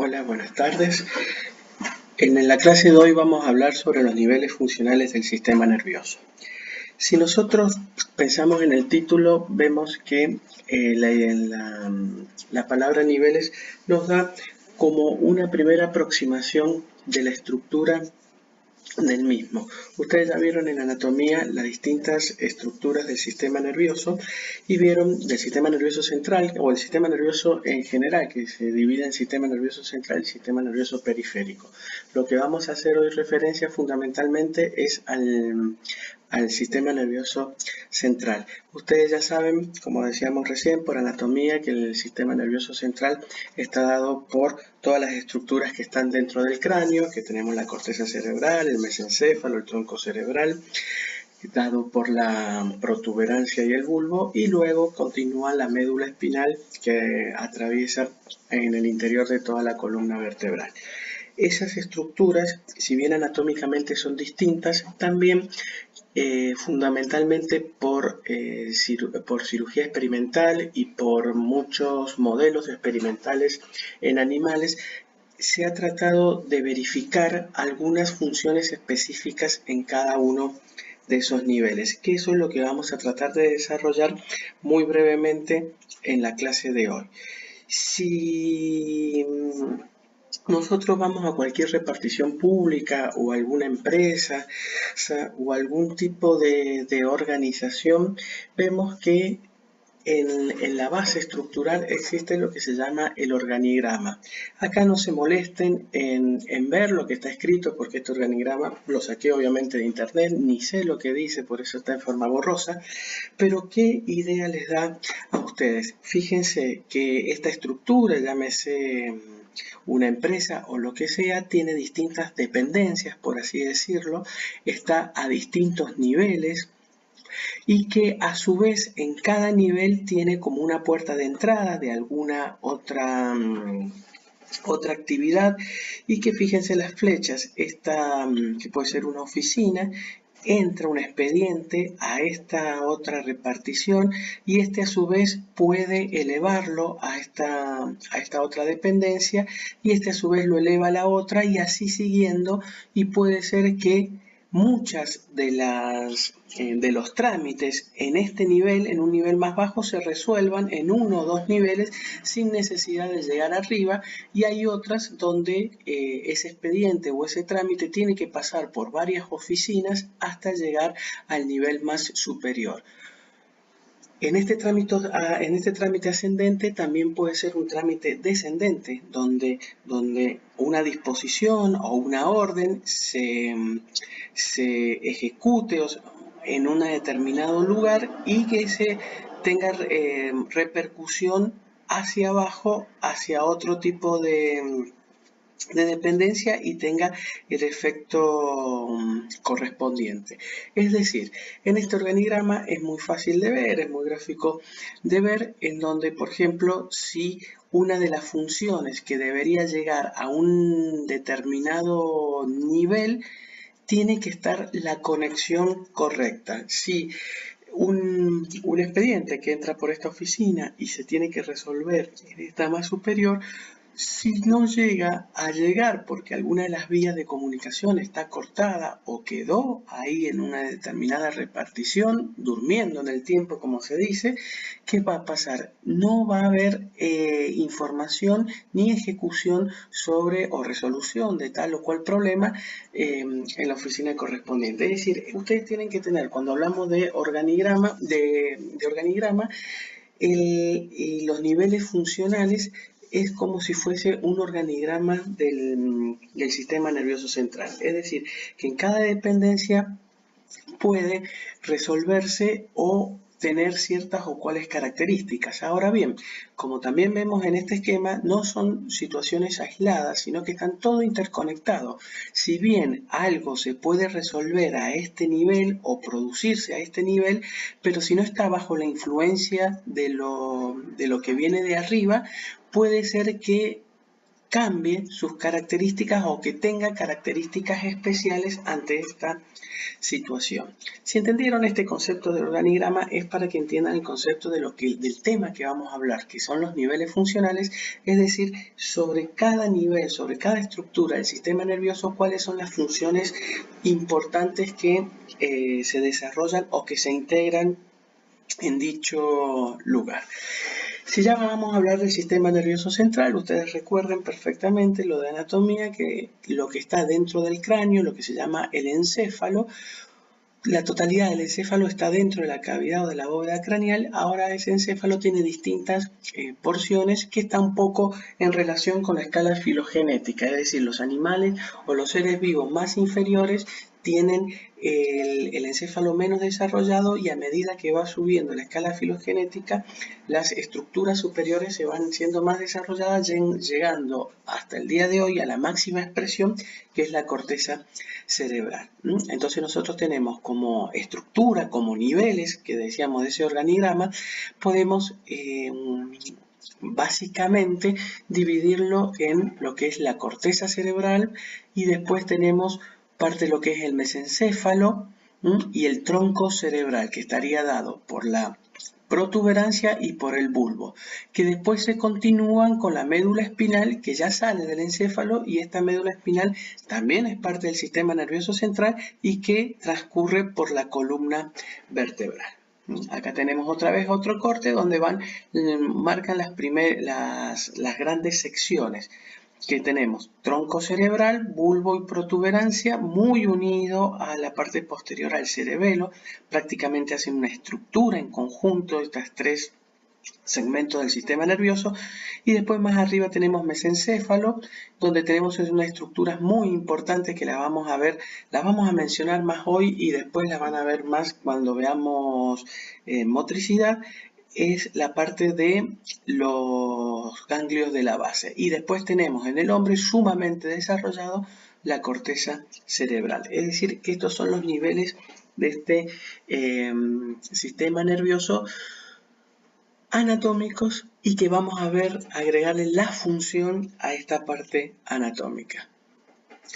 Hola, buenas tardes. En la clase de hoy vamos a hablar sobre los niveles funcionales del sistema nervioso. Si nosotros pensamos en el título, vemos que la palabra niveles nos da como una primera aproximación de la estructura del mismo. Ustedes ya vieron en anatomía las distintas estructuras del sistema nervioso y vieron del sistema nervioso central o el sistema nervioso en general, que se divide en sistema nervioso central y sistema nervioso periférico. Lo que vamos a hacer hoy referencia fundamentalmente es al sistema nervioso central. Ustedes ya saben, como decíamos recién, por anatomía, que el sistema nervioso central está dado por todas las estructuras que están dentro del cráneo, que tenemos la corteza cerebral, el mesencéfalo, el tronco cerebral, dado por la protuberancia y el bulbo, y luego continúa la médula espinal que atraviesa en el interior de toda la columna vertebral. Esas estructuras, si bien anatómicamente son distintas, también fundamentalmente por cirugía experimental y por muchos modelos experimentales en animales, se ha tratado de verificar algunas funciones específicas en cada uno de esos niveles, que eso es lo que vamos a tratar de desarrollar muy brevemente en la clase de hoy. Si nosotros vamos a cualquier repartición pública o alguna empresa o algún tipo de organización, vemos que en la base estructural existe lo que se llama el organigrama. Acá no se molesten en ver lo que está escrito, porque este organigrama lo saqué obviamente de internet, ni sé lo que dice, por eso está en forma borrosa, pero ¿qué idea les da a ustedes? Fíjense que esta estructura, llámese una empresa o lo que sea, tiene distintas dependencias, por así decirlo, está a distintos niveles, y que a su vez en cada nivel tiene como una puerta de entrada de alguna otra actividad, y que fíjense las flechas, esta que puede ser una oficina, entra un expediente a esta otra repartición y este a su vez puede elevarlo a esta otra dependencia y este a su vez lo eleva a la otra y así siguiendo, y puede ser que muchas de los trámites en este nivel, en un nivel más bajo, se resuelvan en uno o dos niveles sin necesidad de llegar arriba, y hay otras donde ese expediente o ese trámite tiene que pasar por varias oficinas hasta llegar al nivel más superior. En este trámite ascendente también puede ser un trámite descendente, donde una disposición o una orden se ejecute en un determinado lugar y que se tenga repercusión hacia abajo, hacia otro tipo de dependencia y tenga el efecto correspondiente. Es decir, en este organigrama es muy fácil de ver, es muy gráfico de ver, en donde, por ejemplo, si una de las funciones que debería llegar a un determinado nivel, tiene que estar la conexión correcta. Si un expediente que entra por esta oficina y se tiene que resolver en esta más superior, si no llega a llegar porque alguna de las vías de comunicación está cortada o quedó ahí en una determinada repartición, durmiendo en el tiempo, como se dice, ¿qué va a pasar? No va a haber información ni ejecución sobre o resolución de tal o cual problema en la oficina correspondiente. Es decir, ustedes tienen que tener, cuando hablamos de organigrama, y los niveles funcionales, es como si fuese un organigrama del sistema nervioso central. Es decir, que en cada dependencia puede resolverse o tener ciertas o cuales características. Ahora bien, como también vemos en este esquema, no son situaciones aisladas, sino que están todo interconectado. Si bien algo se puede resolver a este nivel o producirse a este nivel, pero si no está bajo la influencia de lo que viene de arriba, puede ser que cambie sus características o que tenga características especiales ante esta situación. Si entendieron este concepto del organigrama, es para que entiendan el concepto de del tema que vamos a hablar, que son los niveles funcionales, es decir, sobre cada nivel, sobre cada estructura del sistema nervioso, cuáles son las funciones importantes que se desarrollan o que se integran en dicho lugar. Si ya vamos a hablar del sistema nervioso central, ustedes recuerden perfectamente lo de anatomía, que lo que está dentro del cráneo, lo que se llama el encéfalo, la totalidad del encéfalo está dentro de la cavidad o de la bóveda craneal. Ahora ese encéfalo tiene distintas porciones que están un poco en relación con la escala filogenética, es decir, los animales o los seres vivos más inferiores tienen el encéfalo menos desarrollado, y a medida que va subiendo la escala filogenética, las estructuras superiores se van siendo más desarrolladas, llegando hasta el día de hoy a la máxima expresión, que es la corteza cerebral. Entonces nosotros tenemos como estructura, como niveles que decíamos de ese organigrama, podemos básicamente dividirlo en lo que es la corteza cerebral, y después tenemos parte de lo que es el mesencéfalo y el tronco cerebral, que estaría dado por la protuberancia y por el bulbo, que después se continúan con la médula espinal, que ya sale del encéfalo, y esta médula espinal también es parte del sistema nervioso central y que transcurre por la columna vertebral. Acá tenemos otra vez otro corte donde marcan las grandes secciones que tenemos: tronco cerebral, bulbo y protuberancia, muy unido a la parte posterior al cerebelo. Prácticamente hacen una estructura en conjunto estas tres segmentos del sistema nervioso. Y después más arriba tenemos mesencéfalo, donde tenemos unas estructuras muy importantes que las vamos a ver, las vamos a mencionar más hoy y después las van a ver más cuando veamos motricidad. Es la parte de los ganglios de la base. Y después tenemos en el hombre sumamente desarrollado la corteza cerebral. Es decir, que estos son los niveles de este sistema nervioso anatómicos, y que vamos a ver agregarle la función a esta parte anatómica.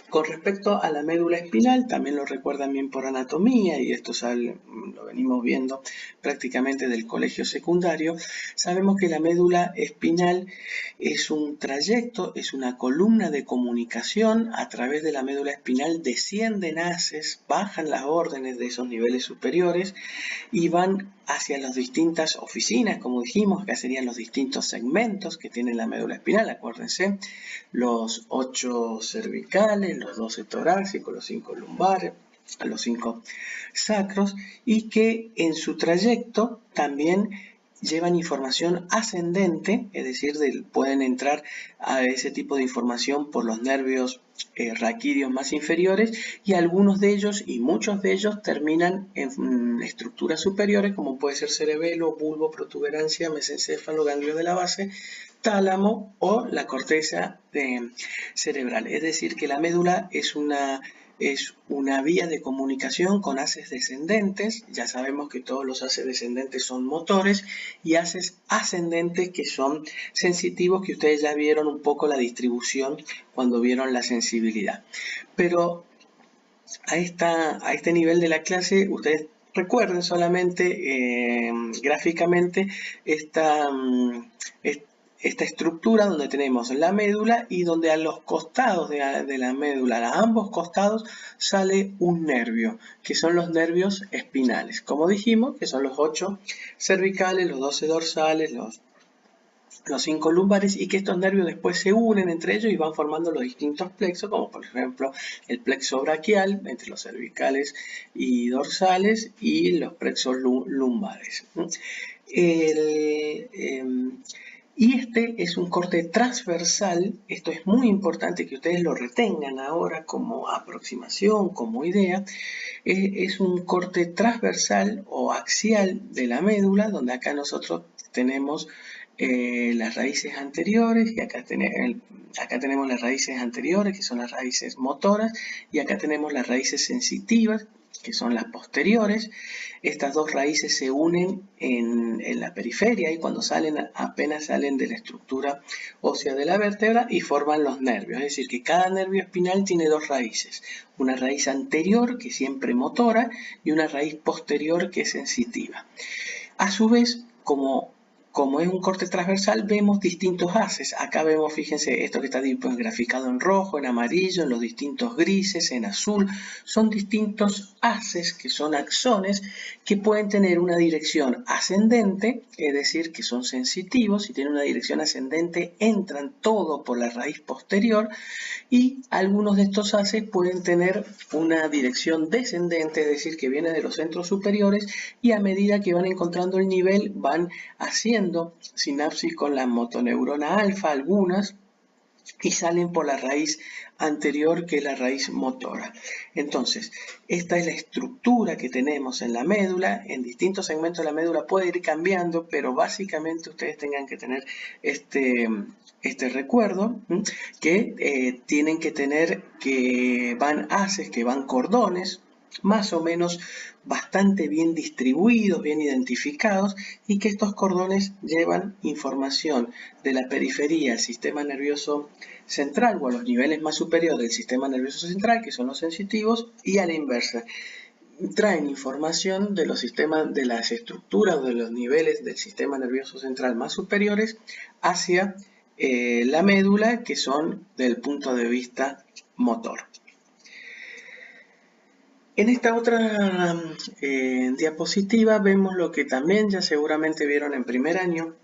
Con respecto a la médula espinal, también lo recuerdan bien por anatomía, y esto lo venimos viendo prácticamente del colegio secundario. Sabemos que la médula espinal es un trayecto, es una columna de comunicación. A través de la médula espinal descienden haces, bajan las órdenes de esos niveles superiores y van hacia las distintas oficinas, como dijimos. Acá serían los distintos segmentos que tiene la médula espinal, acuérdense, los 8 cervicales, los 12 torácicos, los 5 lumbares, los 5 sacros, y que en su trayecto también llevan información ascendente, es decir, pueden entrar a ese tipo de información por los nervios raquídeos más inferiores, y algunos de ellos y muchos de ellos terminan en estructuras superiores, como puede ser cerebelo, bulbo, protuberancia, mesencéfalo, ganglio de la base, tálamo o la corteza cerebral. Es decir, que la médula es una vía de comunicación con haces descendentes. Ya sabemos que todos los haces descendentes son motores, y haces ascendentes que son sensitivos, que ustedes ya vieron un poco la distribución cuando vieron la sensibilidad. Pero a este nivel de la clase, ustedes recuerden solamente gráficamente esta estructura donde tenemos la médula, y donde a los costados de la médula, a ambos costados, sale un nervio, que son los nervios espinales. Como dijimos, que son los 8 cervicales, los 12 dorsales, los 5 lumbares, y que estos nervios después se unen entre ellos y van formando los distintos plexos, como por ejemplo el plexo braquial entre los cervicales y dorsales, y los plexos lumbares. Y este es un corte transversal. Esto es muy importante que ustedes lo retengan ahora como aproximación, como idea. Es un corte transversal o axial de la médula, donde acá nosotros tenemos las raíces anteriores, y acá tenemos las raíces anteriores, que son las raíces motoras, y acá tenemos las raíces sensitivas, que son las posteriores. Estas dos raíces se unen en la periferia y cuando salen, apenas salen de la estructura ósea de la vértebra y forman los nervios. Es decir, que cada nervio espinal tiene dos raíces. Una raíz anterior, que es siempre motora, y una raíz posterior, que es sensitiva. A su vez, como es un corte transversal, vemos distintos haces. Acá vemos, fíjense, esto que está graficado en rojo, en amarillo, en los distintos grises, en azul. Son distintos haces, que son axones, que pueden tener una dirección ascendente, es decir, que son sensitivos. Si tienen una dirección ascendente, entran todo por la raíz posterior. Y algunos de estos haces pueden tener una dirección descendente, es decir, que viene de los centros superiores, y a medida que van encontrando el nivel van haciendo sinapsis con la motoneurona alfa, algunas, y salen por la raíz anterior, que es la raíz motora. Entonces, esta es la estructura que tenemos en la médula. En distintos segmentos de la médula puede ir cambiando, pero básicamente ustedes tengan que tener este recuerdo, que tienen que tener que van haces, que van cordones, más o menos bastante bien distribuidos, bien identificados, y que estos cordones llevan información de la periferia al sistema nervioso central o a los niveles más superiores del sistema nervioso central, que son los sensitivos, y a la inversa. Traen información de los sistemas, de las estructuras o de los niveles del sistema nervioso central más superiores hacia la médula, que son del punto de vista motor. En esta otra diapositiva vemos lo que también ya seguramente vieron en primer año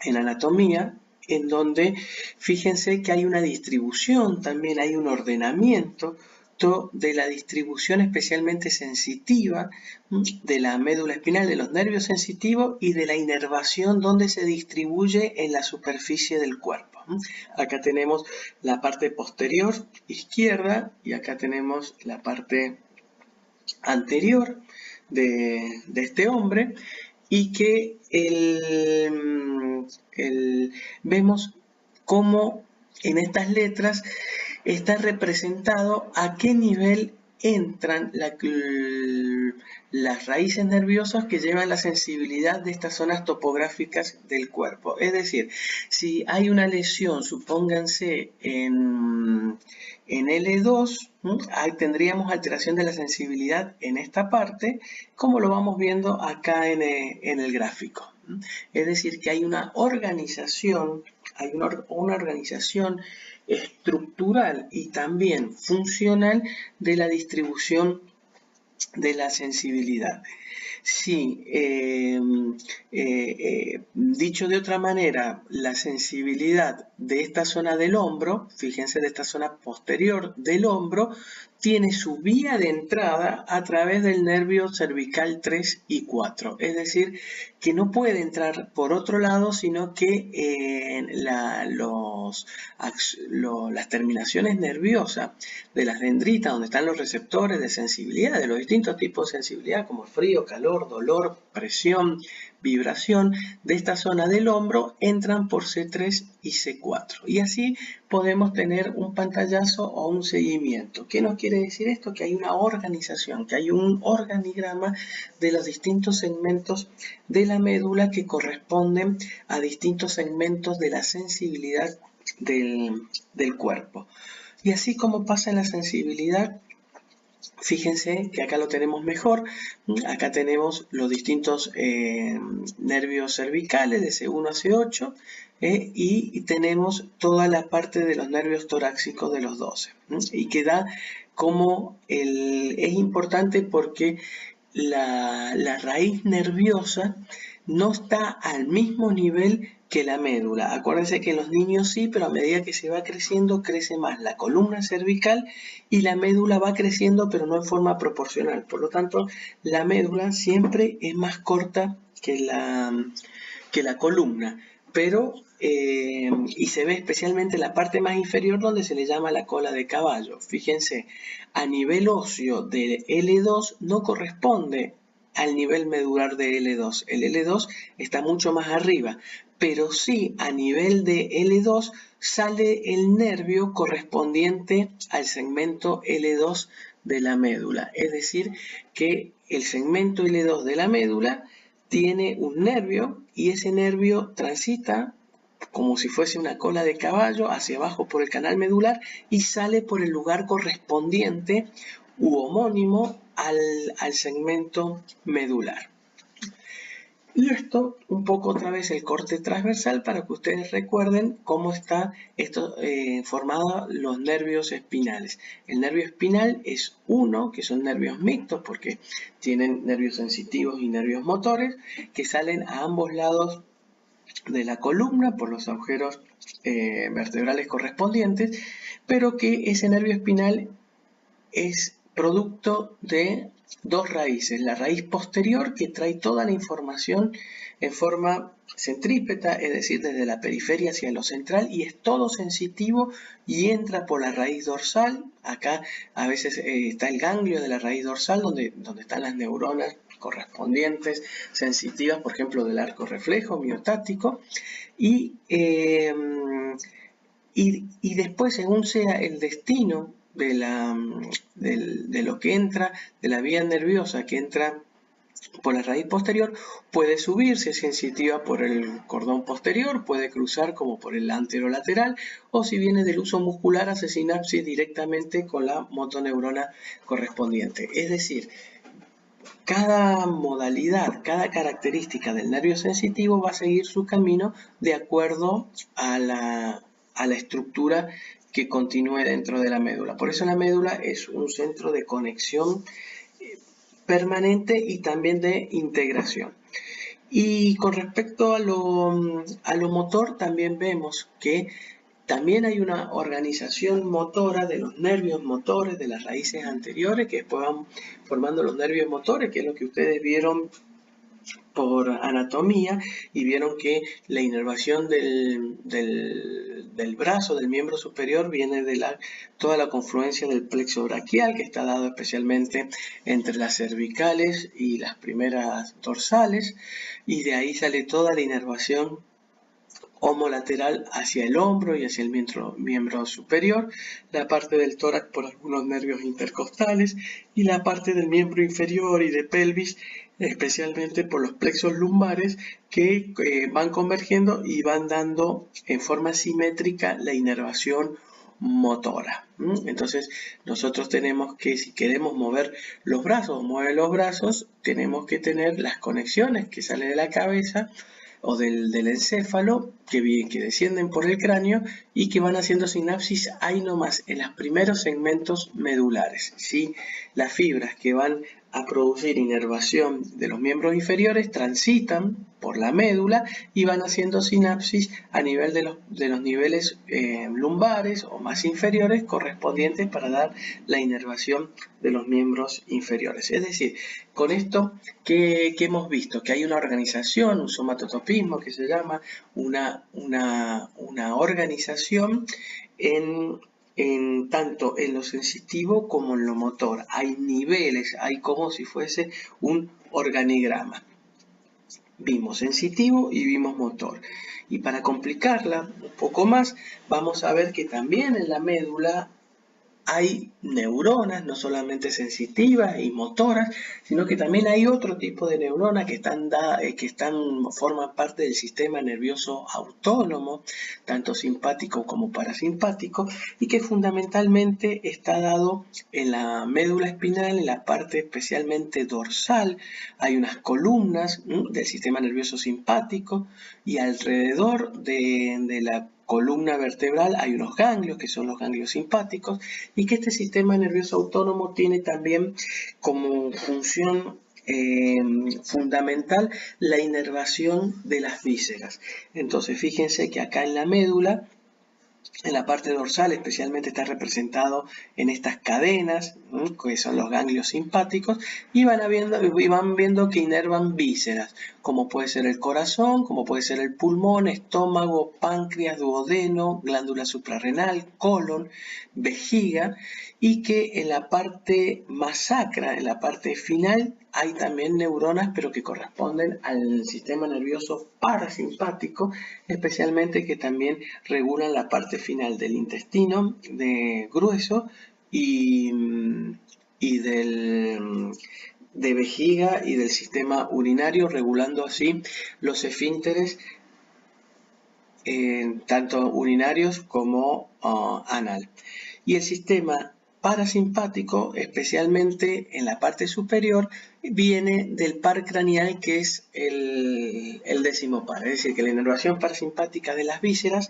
en anatomía, en donde fíjense que hay una distribución, también hay un ordenamiento de la distribución especialmente sensitiva de la médula espinal, de los nervios sensitivos y de la inervación donde se distribuye en la superficie del cuerpo. Acá tenemos la parte posterior izquierda y acá tenemos la parte anterior de este hombre, y que vemos cómo en estas letras está representado a qué nivel entran las raíces nerviosas que llevan la sensibilidad de estas zonas topográficas del cuerpo. Es decir, si hay una lesión, supónganse en L2, ahí tendríamos alteración de la sensibilidad en esta parte, como lo vamos viendo acá en el gráfico. Es decir, que hay una organización, estructural y también funcional de la distribución de la sensibilidad. Sí, dicho de otra manera, la sensibilidad de esta zona del hombro, fíjense, de esta zona posterior del hombro, tiene su vía de entrada a través del nervio cervical 3 y 4. Es decir, que no puede entrar por otro lado, sino que las terminaciones nerviosas de las dendritas, donde están los receptores de sensibilidad, de los distintos tipos de sensibilidad, como frío, calor, dolor, presión, vibración, de esta zona del hombro, entran por C3 y C4. Y así podemos tener un pantallazo o un seguimiento. ¿Qué nos quiere decir esto? Que hay una organización, que hay un organigrama de los distintos segmentos de la médula que corresponden a distintos segmentos de la sensibilidad del cuerpo. Y así como pasa en la sensibilidad, fíjense que acá lo tenemos mejor. Acá tenemos los distintos nervios cervicales de C1 a C8 y tenemos toda la parte de los nervios torácicos de los 12. Y que da como es importante porque la raíz nerviosa no está al mismo nivel que la médula. Acuérdense que en los niños sí, pero a medida que se va creciendo, crece más la columna cervical y la médula va creciendo, pero no en forma proporcional. Por lo tanto, la médula siempre es más corta que la columna, pero y se ve especialmente en la parte más inferior, donde se le llama la cola de caballo. Fíjense, a nivel óseo de L2 no corresponde al nivel medular de L2. El L2 está mucho más arriba, pero sí a nivel de L2 sale el nervio correspondiente al segmento L2 de la médula. Es decir, que el segmento L2 de la médula tiene un nervio y ese nervio transita como si fuese una cola de caballo hacia abajo por el canal medular y sale por el lugar correspondiente u homónimo al segmento medular. Y esto, un poco otra vez el corte transversal para que ustedes recuerden cómo está esto formado los nervios espinales. El nervio espinal es uno, que son nervios mixtos porque tienen nervios sensitivos y nervios motores, que salen a ambos lados de la columna por los agujeros vertebrales correspondientes, pero que ese nervio espinal es producto de dos raíces. La raíz posterior, que trae toda la información en forma centrípeta, es decir, desde la periferia hacia lo central, y es todo sensitivo y entra por la raíz dorsal. Acá a veces está el ganglio de la raíz dorsal, donde están las neuronas correspondientes sensitivas, por ejemplo, del arco reflejo miotático, y después, según sea el destino de lo que entra, de la vía nerviosa que entra por la raíz posterior, puede subir si es sensitiva por el cordón posterior, puede cruzar como por el anterolateral, o si viene del uso muscular hace sinapsis directamente con la motoneurona correspondiente. Es decir, cada modalidad, cada característica del nervio sensitivo va a seguir su camino de acuerdo a la estructura que continúe dentro de la médula. Por eso la médula es un centro de conexión permanente y también de integración. Y con respecto a lo motor, también vemos que también hay una organización motora de los nervios motores, de las raíces anteriores, que después van formando los nervios motores, que es lo que ustedes vieron por anatomía, y vieron que la inervación del brazo, del miembro superior, viene de toda la confluencia del plexo braquial, que está dado especialmente entre las cervicales y las primeras dorsales, y de ahí sale toda la inervación homolateral hacia el hombro y hacia el miembro superior, la parte del tórax por algunos nervios intercostales y la parte del miembro inferior y de pelvis especialmente por los plexos lumbares que van convergiendo y van dando en forma simétrica la inervación motora. Entonces nosotros tenemos que, si queremos mover los brazos o mover los brazos, tenemos que tener las conexiones que salen de la cabeza o del encéfalo que descienden por el cráneo y que van haciendo sinapsis ahí nomás en los primeros segmentos medulares, ¿sí? Las fibras que van a producir inervación de los miembros inferiores transitan por la médula y van haciendo sinapsis a nivel de los niveles lumbares o más inferiores correspondientes para dar la inervación de los miembros inferiores. Es decir, con esto que hemos visto, que hay una organización, un somatotopismo que se llama, una organización tanto en lo sensitivo como en lo motor. Hay niveles, hay como si fuese un organigrama. Vimos sensitivo y vimos motor. Y para complicarla un poco más, vamos a ver que también en la médula hay neuronas, no solamente sensitivas y motoras, sino que también hay otro tipo de neuronas que forman parte del sistema nervioso autónomo, tanto simpático como parasimpático, y que fundamentalmente está dado en la médula espinal, en la parte especialmente dorsal. Hay unas columnas del sistema nervioso simpático y alrededor de la columna vertebral hay unos ganglios que son los ganglios simpáticos y que este sistema nervioso autónomo tiene también como función fundamental la inervación de las vísceras. Entonces fíjense que acá en la médula, en la parte dorsal especialmente, está representado en estas cadenas, que son los ganglios simpáticos, y van viendo que inervan vísceras, como puede ser el corazón, como puede ser el pulmón, estómago, páncreas, duodeno, glándula suprarrenal, colon, vejiga, y que en la parte más sacra, en la parte final, hay también neuronas, pero que corresponden al sistema nervioso parasimpático, especialmente que también regulan la parte final del intestino grueso y de vejiga y del sistema urinario, regulando así los esfínteres tanto urinarios como anal. Y el sistema parasimpático, especialmente en la parte superior, viene del par craneal, que es el décimo par. Es decir, que la inervación parasimpática de las vísceras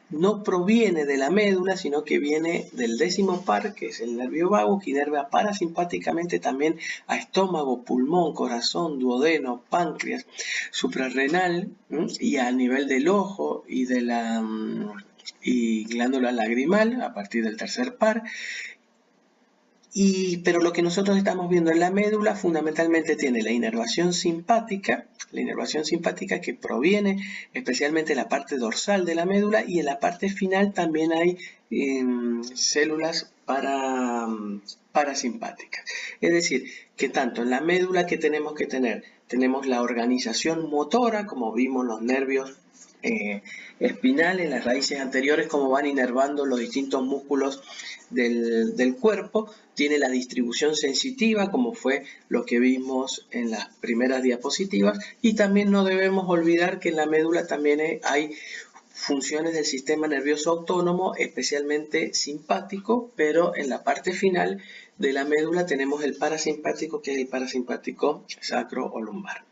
no proviene de la médula, sino que viene del décimo par, que es el nervio vago, que inerva parasimpáticamente también a estómago, pulmón, corazón, duodeno, páncreas, suprarrenal, y a nivel del ojo y de la y glándula lagrimal a partir del tercer par. Pero lo que nosotros estamos viendo en la médula fundamentalmente tiene la inervación simpática que proviene especialmente de la parte dorsal de la médula, y en la parte final también hay células parasimpáticas. Es decir, que tanto en la médula que tenemos tenemos la organización motora, como vimos los nervios espinales, las raíces anteriores, como van inervando los distintos músculos del cuerpo. Tiene la distribución sensitiva, como fue lo que vimos en las primeras diapositivas, y también no debemos olvidar que en la médula también hay funciones del sistema nervioso autónomo, especialmente simpático, pero en la parte final de la médula tenemos el parasimpático, que es el parasimpático sacro o lumbar.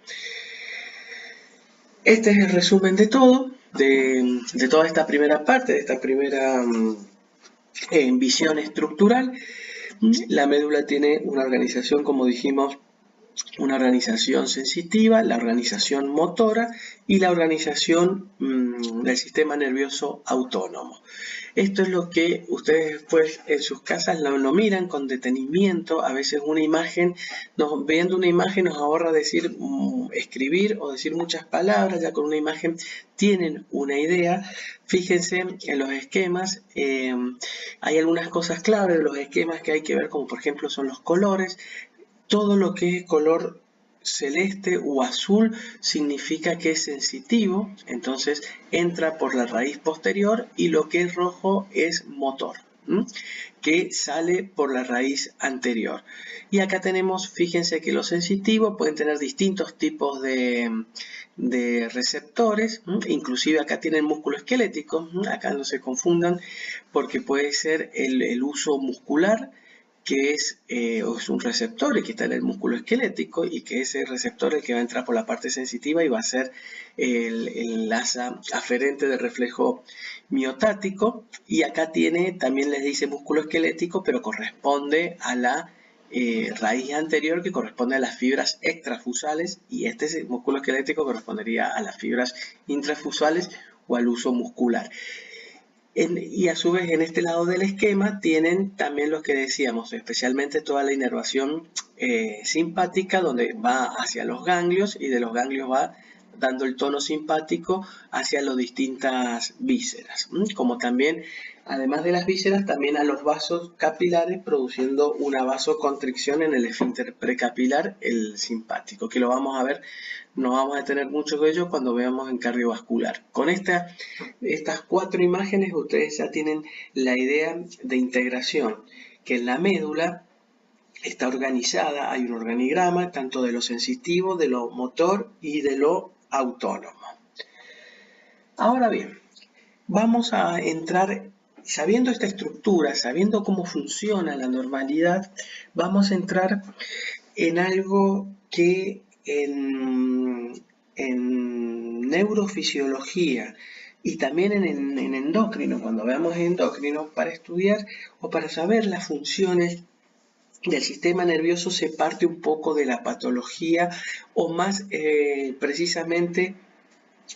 Este es el resumen de todo, de toda esta primera parte, de esta primera visión estructural. La médula tiene una organización, como dijimos, una organización sensitiva, la organización motora y la organización del sistema nervioso autónomo. Esto es lo que ustedes después en sus casas lo miran con detenimiento. A veces una imagen, viendo una imagen nos ahorra escribir o decir muchas palabras. Ya con una imagen tienen una idea. Fíjense en los esquemas, hay algunas cosas clave de los esquemas que hay que ver, como por ejemplo son los colores. Todo lo que es color celeste o azul significa que es sensitivo, entonces entra por la raíz posterior, y lo que es rojo es motor, que sale por la raíz anterior. Y acá tenemos, fíjense que los sensitivos pueden tener distintos tipos de receptores, inclusive acá tienen músculo esquelético, acá no se confundan, porque puede ser el uso muscular, que es un receptor y que está en el músculo esquelético, y que ese receptor es el que va a entrar por la parte sensitiva y va a ser el asa aferente del reflejo miotático. Y acá también les dice músculo esquelético, pero corresponde a la raíz anterior, que corresponde a las fibras extrafusales, y este músculo esquelético correspondería a las fibras intrafusales o al uso muscular. Y a su vez en este lado del esquema tienen también lo que decíamos, especialmente toda la inervación simpática, donde va hacia los ganglios, y de los ganglios va dando el tono simpático hacia las distintas vísceras, como también, además de las vísceras, también a los vasos capilares, produciendo una vasoconstricción en el esfínter precapilar, el simpático, que lo vamos a ver. No vamos a tener mucho de ello cuando veamos en cardiovascular. Con estas 4 imágenes ustedes ya tienen la idea de integración, que en la médula está organizada, hay un organigrama tanto de lo sensitivo, de lo motor y de lo autónomo. Ahora bien, vamos a entrar, sabiendo esta estructura, sabiendo cómo funciona la normalidad, vamos a entrar en algo que en neurofisiología y también en endocrino, cuando veamos endocrino, para estudiar o para saber las funciones del sistema nervioso, se parte un poco de la patología, o más precisamente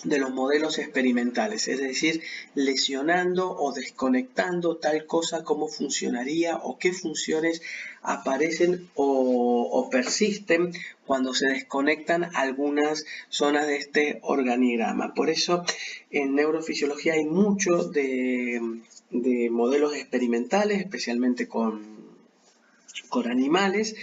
de los modelos experimentales, es decir, lesionando o desconectando tal cosa, cómo funcionaría o qué funciones aparecen o persisten cuando se desconectan algunas zonas de este organigrama. Por eso en neurofisiología hay mucho de modelos experimentales, especialmente con animales.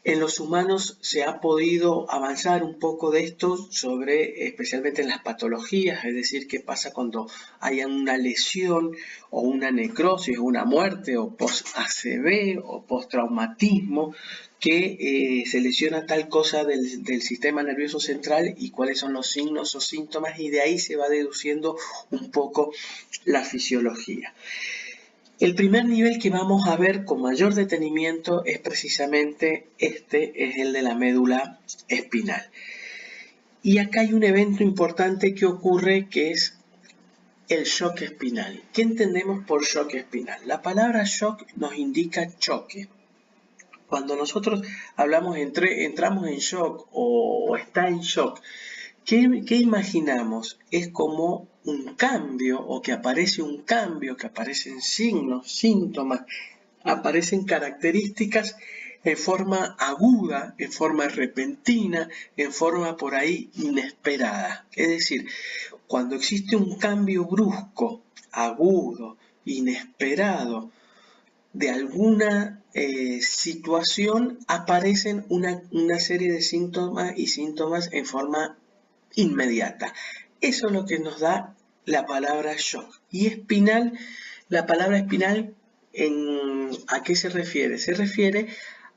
En los humanos se ha podido avanzar un poco de esto sobre, especialmente en las patologías, es decir, qué pasa cuando haya una lesión o una necrosis o una muerte o post-ACV o post-traumatismo que se lesiona tal cosa del sistema nervioso central y cuáles son los signos o síntomas, y de ahí se va deduciendo un poco la fisiología. El primer nivel que vamos a ver con mayor detenimiento es precisamente es el de la médula espinal. Y acá hay un evento importante que ocurre, que es el shock espinal. ¿Qué entendemos por shock espinal? La palabra shock nos indica choque. Cuando nosotros hablamos entramos en shock o está en shock, ¿qué imaginamos? Es como un cambio, o que aparece un cambio, que aparecen signos, síntomas, aparecen características en forma aguda, en forma repentina, en forma por ahí inesperada. Es decir, cuando existe un cambio brusco, agudo, inesperado, de alguna situación, aparecen una serie de síntomas en forma inmediata. Eso es lo que nos da la palabra shock. Y espinal, la palabra espinal, ¿a qué se refiere? Se refiere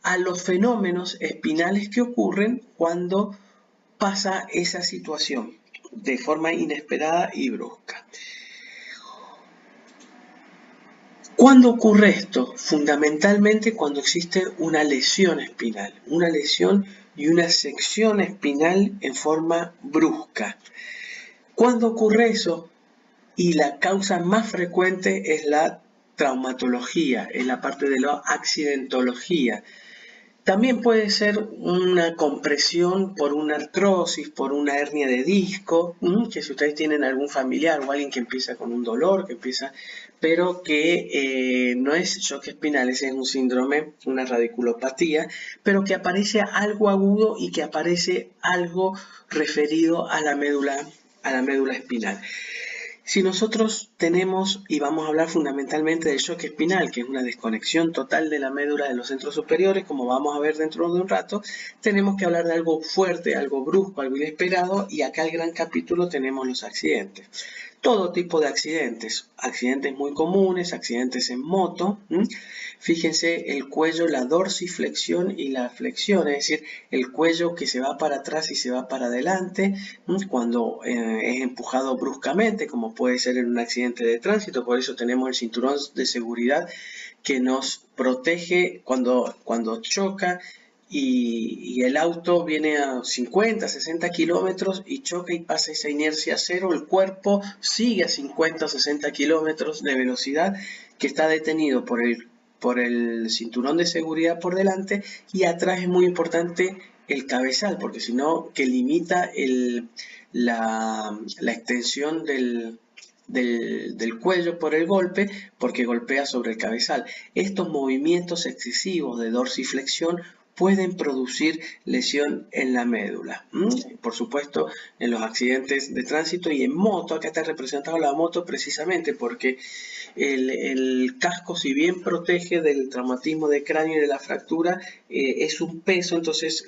a los fenómenos espinales que ocurren cuando pasa esa situación de forma inesperada y brusca. ¿Cuándo ocurre esto? Fundamentalmente cuando existe una lesión espinal, una lesión y una sección espinal en forma brusca. ¿Cuándo ocurre eso? Y la causa más frecuente es la traumatología, es la parte de la accidentología. También puede ser una compresión por una artrosis, por una hernia de disco, que si ustedes tienen algún familiar o alguien que empieza con un dolor, pero que no es shock espinal, ese es un síndrome, una radiculopatía, pero que aparece algo agudo y que aparece algo referido a la médula espinal. Si nosotros tenemos, y vamos a hablar fundamentalmente del shock espinal, que es una desconexión total de la médula de los centros superiores, como vamos a ver dentro de un rato, tenemos que hablar de algo fuerte, algo brusco, algo inesperado, y acá el gran capítulo tenemos los accidentes. Todo tipo de accidentes muy comunes, accidentes en moto. Fíjense el cuello, la dorsiflexión y la flexión, es decir, el cuello que se va para atrás y se va para adelante cuando es empujado bruscamente, como puede ser en un accidente de tránsito. Por eso tenemos el cinturón de seguridad que nos protege cuando choca y el auto viene a 50, 60 kilómetros y choca y pasa esa inercia a cero. El cuerpo sigue a 50 o 60 kilómetros de velocidad, que está detenido por el cinturón de seguridad por delante, y atrás es muy importante el cabezal, porque si no, que limita la extensión del cuello por el golpe, porque golpea sobre el cabezal. Estos movimientos excesivos de dorsiflexión pueden producir lesión en la médula. Por supuesto, en los accidentes de tránsito y en moto. Acá está representado la moto precisamente porque el casco, si bien protege del traumatismo de cráneo y de la fractura, es un peso. Entonces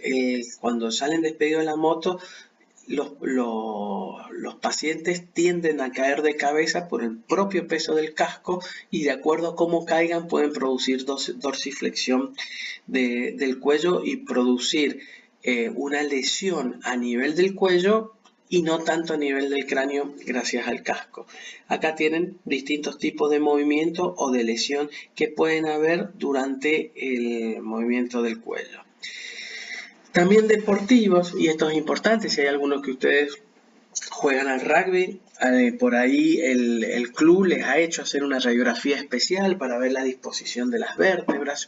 cuando salen despedidos de la moto, los pacientes tienden a caer de cabeza por el propio peso del casco, y de acuerdo a cómo caigan pueden producir dorsiflexión del cuello y producir una lesión a nivel del cuello y no tanto a nivel del cráneo gracias al casco. Acá tienen distintos tipos de movimiento o de lesión que pueden haber durante el movimiento del cuello. También deportivos, y esto es importante, si hay algunos que ustedes juegan al rugby, por ahí el club les ha hecho hacer una radiografía especial para ver la disposición de las vértebras,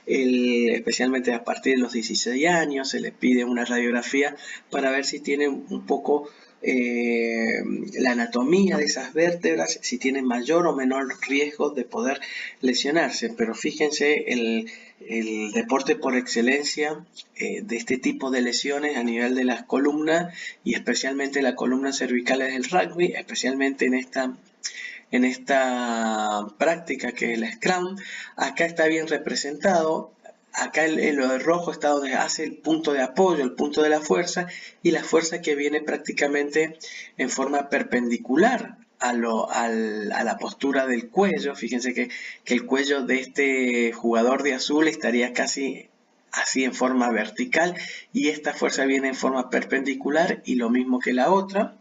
especialmente a partir de los 16 años se les pide una radiografía para ver si tienen un poco la anatomía de esas vértebras, si tienen mayor o menor riesgo de poder lesionarse. Pero fíjense, el deporte por excelencia de este tipo de lesiones a nivel de las columnas, y especialmente la columna cervical, es el rugby, especialmente en esta práctica que es la Scrum. Acá está bien representado. acá en lo de rojo está donde hace el punto de apoyo, el punto de la fuerza, y la fuerza que viene prácticamente en forma perpendicular a la postura del cuello. Fíjense que el cuello de este jugador de azul estaría casi así en forma vertical, y esta fuerza viene en forma perpendicular, y lo mismo que la otra.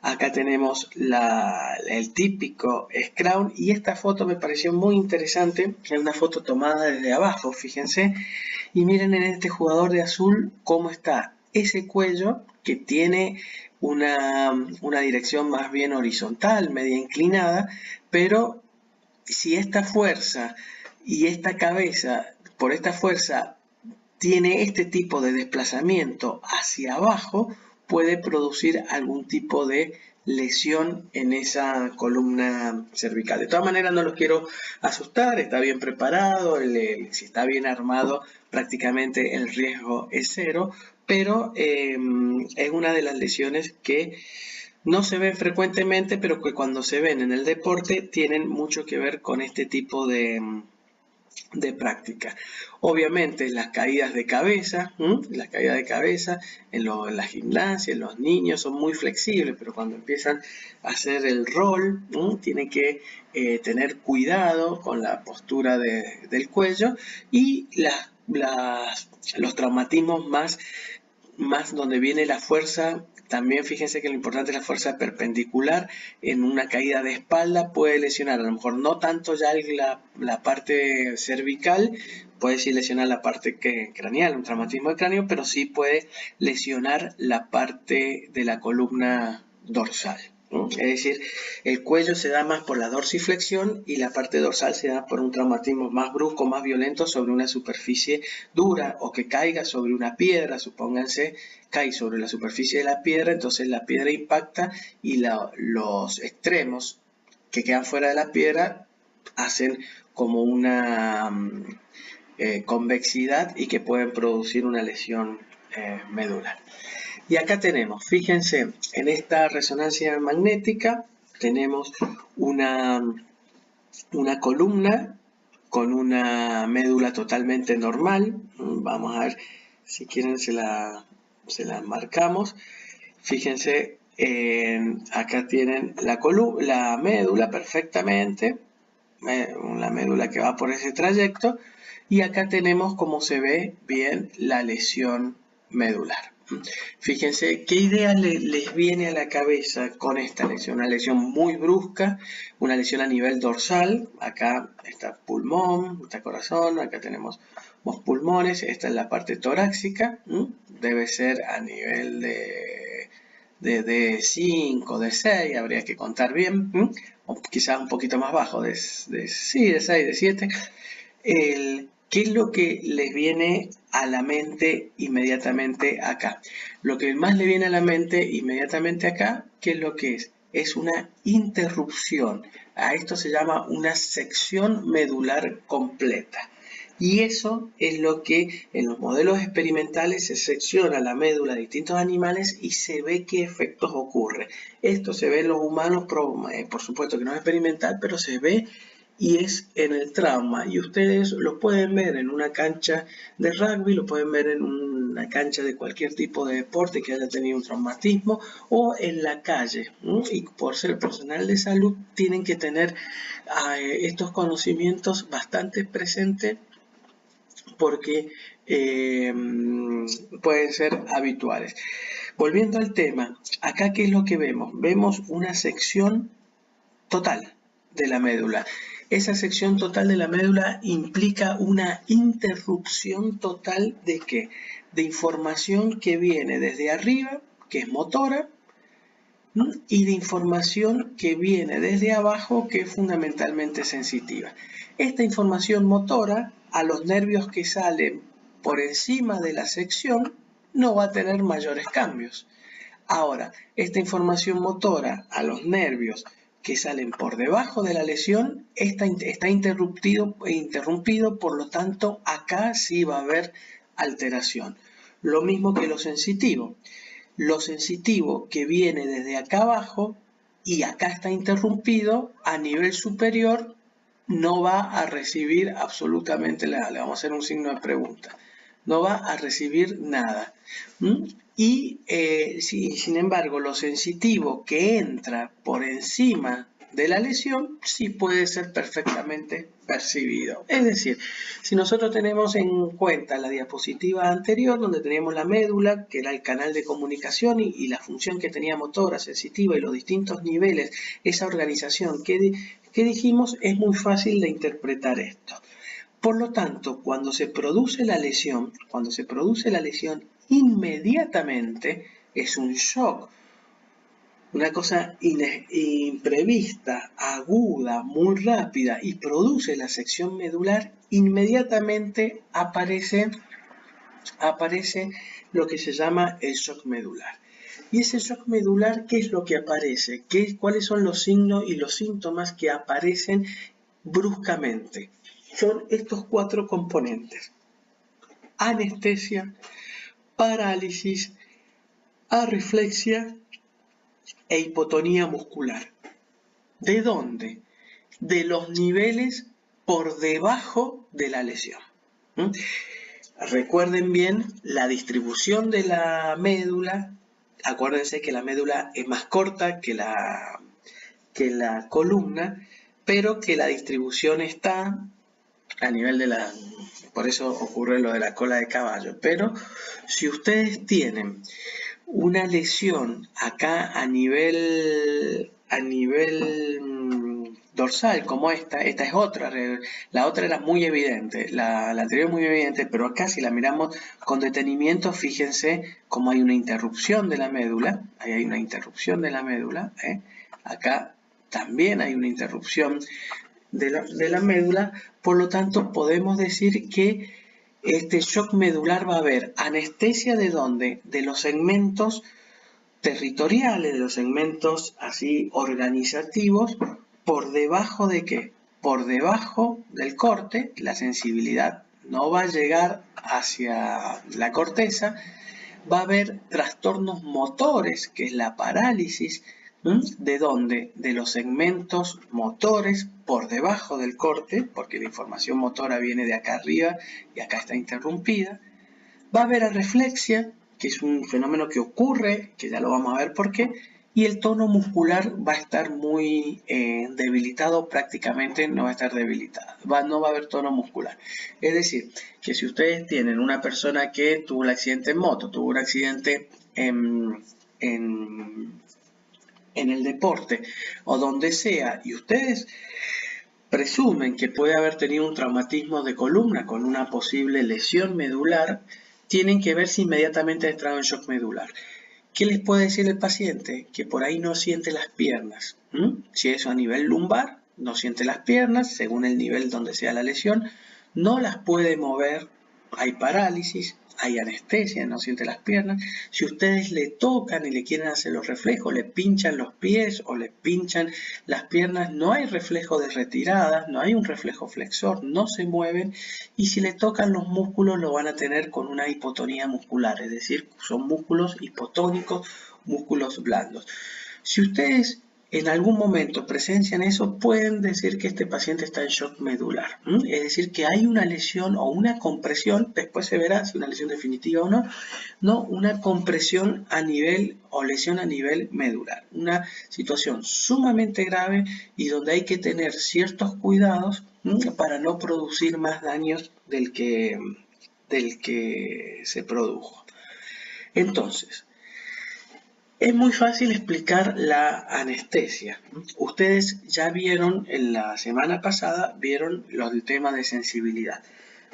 Acá tenemos el típico scrum, y esta foto me pareció muy interesante. Es una foto tomada desde abajo, fíjense, y miren en este jugador de azul cómo está ese cuello, que tiene una dirección más bien horizontal, media inclinada, pero si esta fuerza y esta cabeza, por esta fuerza, tiene este tipo de desplazamiento hacia abajo, puede producir algún tipo de lesión en esa columna cervical. De todas maneras, no los quiero asustar, está bien preparado, si está bien armado, prácticamente el riesgo es cero, pero es una de las lesiones que no se ven frecuentemente, pero que cuando se ven en el deporte tienen mucho que ver con este tipo de práctica. Obviamente las caídas de cabeza, en la gimnasia, en los niños son muy flexibles, pero cuando empiezan a hacer el rol, tienen que tener cuidado con la postura del cuello, y los traumatismos más donde viene la fuerza. También fíjense que lo importante es la fuerza perpendicular. En una caída de espalda puede lesionar, a lo mejor no tanto ya la parte cervical, puede sí lesionar la parte craneal, un traumatismo de cráneo, pero sí puede lesionar la parte de la columna dorsal. Es decir, el cuello se da más por la dorsiflexión, y la parte dorsal se da por un traumatismo más brusco, más violento sobre una superficie dura, o que caiga sobre una piedra. Supónganse, cae sobre la superficie de la piedra, entonces la piedra impacta, y los extremos que quedan fuera de la piedra hacen como una convexidad, y que pueden producir una lesión medular. Y acá tenemos, fíjense, en esta resonancia magnética tenemos una columna con una médula totalmente normal. Vamos a ver, si quieren se la marcamos. Fíjense, acá tienen la médula perfectamente, la médula que va por ese trayecto, y acá tenemos cómo se ve bien la lesión medular. Fíjense qué idea les viene a la cabeza con esta lesión. Una lesión muy brusca, una lesión a nivel dorsal. Acá está pulmón, está corazón, acá tenemos los pulmones, esta es la parte torácica. Debe ser a nivel de 5, de 6, habría que contar bien, o quizás un poquito más bajo, de 6, de 7. ¿Qué es lo que les viene a la mente inmediatamente acá? Lo que más le viene a la mente inmediatamente acá, ¿qué es lo que es? Es una interrupción. A esto se llama una sección medular completa. Y eso es lo que en los modelos experimentales se secciona la médula de distintos animales y se ve qué efectos ocurre. Esto se ve en los humanos, por supuesto que no es experimental, pero se ve y es en el trauma. Y ustedes lo pueden ver en una cancha de rugby, lo pueden ver en una cancha de cualquier tipo de deporte que haya tenido un traumatismo, o en la calle. Y por ser personal de salud tienen que tener estos conocimientos bastante presentes, porque pueden ser habituales. Volviendo al tema, acá ¿qué es lo que vemos? Vemos una sección total de la médula. Esa sección total de la médula implica una interrupción total ¿de qué? De información que viene desde arriba, que es motora, y de información que viene desde abajo, que es fundamentalmente sensitiva. Esta información motora, a los nervios que salen por encima de la sección, no va a tener mayores cambios. Ahora, esta información motora a los nervios que salen por debajo de la lesión está interrumpido, por lo tanto acá sí va a haber alteración. Lo mismo que lo sensitivo. Lo sensitivo que viene desde acá abajo y acá está interrumpido, a nivel superior no va a recibir absolutamente nada. Le vamos a hacer un signo de pregunta. No va a recibir nada. Y sin embargo, lo sensitivo que entra por encima de la lesión sí puede ser perfectamente percibido. Es decir, si nosotros tenemos en cuenta la diapositiva anterior, donde teníamos la médula, que era el canal de comunicación y la función que tenía motora, sensitiva y los distintos niveles, esa organización que dijimos, es muy fácil de interpretar esto. Por lo tanto, cuando se produce la lesión, inmediatamente es un shock. Una cosa imprevista, aguda, muy rápida y produce la sección medular, inmediatamente aparece lo que se llama el shock medular. Y ese shock medular, ¿qué es lo que aparece? ¿Cuáles son los signos y los síntomas que aparecen bruscamente? Son estos 4 componentes: anestesia, parálisis, arreflexia e hipotonía muscular. ¿De dónde? De los niveles por debajo de la lesión. Recuerden bien la distribución de la médula. Acuérdense que la médula es más corta que la columna, pero que la distribución está a nivel de la... Por eso ocurre lo de la cola de caballo. Pero si ustedes tienen una lesión acá a nivel dorsal, como esta es otra, la otra era muy evidente, la anterior es muy evidente, pero acá si la miramos con detenimiento, fíjense cómo hay una interrupción de la médula, ahí hay una interrupción de la médula, acá también hay una interrupción de la médula, por lo tanto podemos decir que este shock medular va a haber anestesia ¿de dónde? De los segmentos territoriales, de los segmentos así organizativos, por debajo de ¿qué? Por debajo del corte, la sensibilidad no va a llegar hacia la corteza, va a haber trastornos motores, que es la parálisis. ¿De dónde? De los segmentos motores por debajo del corte, porque la información motora viene de acá arriba y acá está interrumpida. Va a haber arreflexia, que es un fenómeno que ocurre, que ya lo vamos a ver por qué, y el tono muscular va a estar muy debilitado, prácticamente no va a estar debilitado, no va a haber tono muscular. Es decir, que si ustedes tienen una persona que tuvo un accidente en moto, tuvo un accidente en el deporte o donde sea, y ustedes presumen que puede haber tenido un traumatismo de columna con una posible lesión medular, tienen que ver si inmediatamente ha entrado en shock medular. ¿Qué les puede decir el paciente? Que por ahí no siente las piernas. Si es a nivel lumbar, no siente las piernas, según el nivel donde sea la lesión, no las puede mover, hay parálisis, hay anestesia, no siente las piernas. Si ustedes le tocan y le quieren hacer los reflejos, le pinchan los pies o le pinchan las piernas, no hay reflejo de retirada, no hay un reflejo flexor, no se mueven, y si le tocan los músculos lo van a tener con una hipotonía muscular, es decir, son músculos hipotónicos, músculos blandos. Si ustedes en algún momento presencian eso, pueden decir que este paciente está en shock medular. Es decir, que hay una lesión o una compresión, después se verá si una lesión definitiva o no, una compresión a nivel o lesión a nivel medular. Una situación sumamente grave y donde hay que tener ciertos cuidados para no producir más daños del que se produjo. Entonces, es muy fácil explicar la anestesia. Ustedes ya vieron en la semana pasada, vieron el tema de sensibilidad.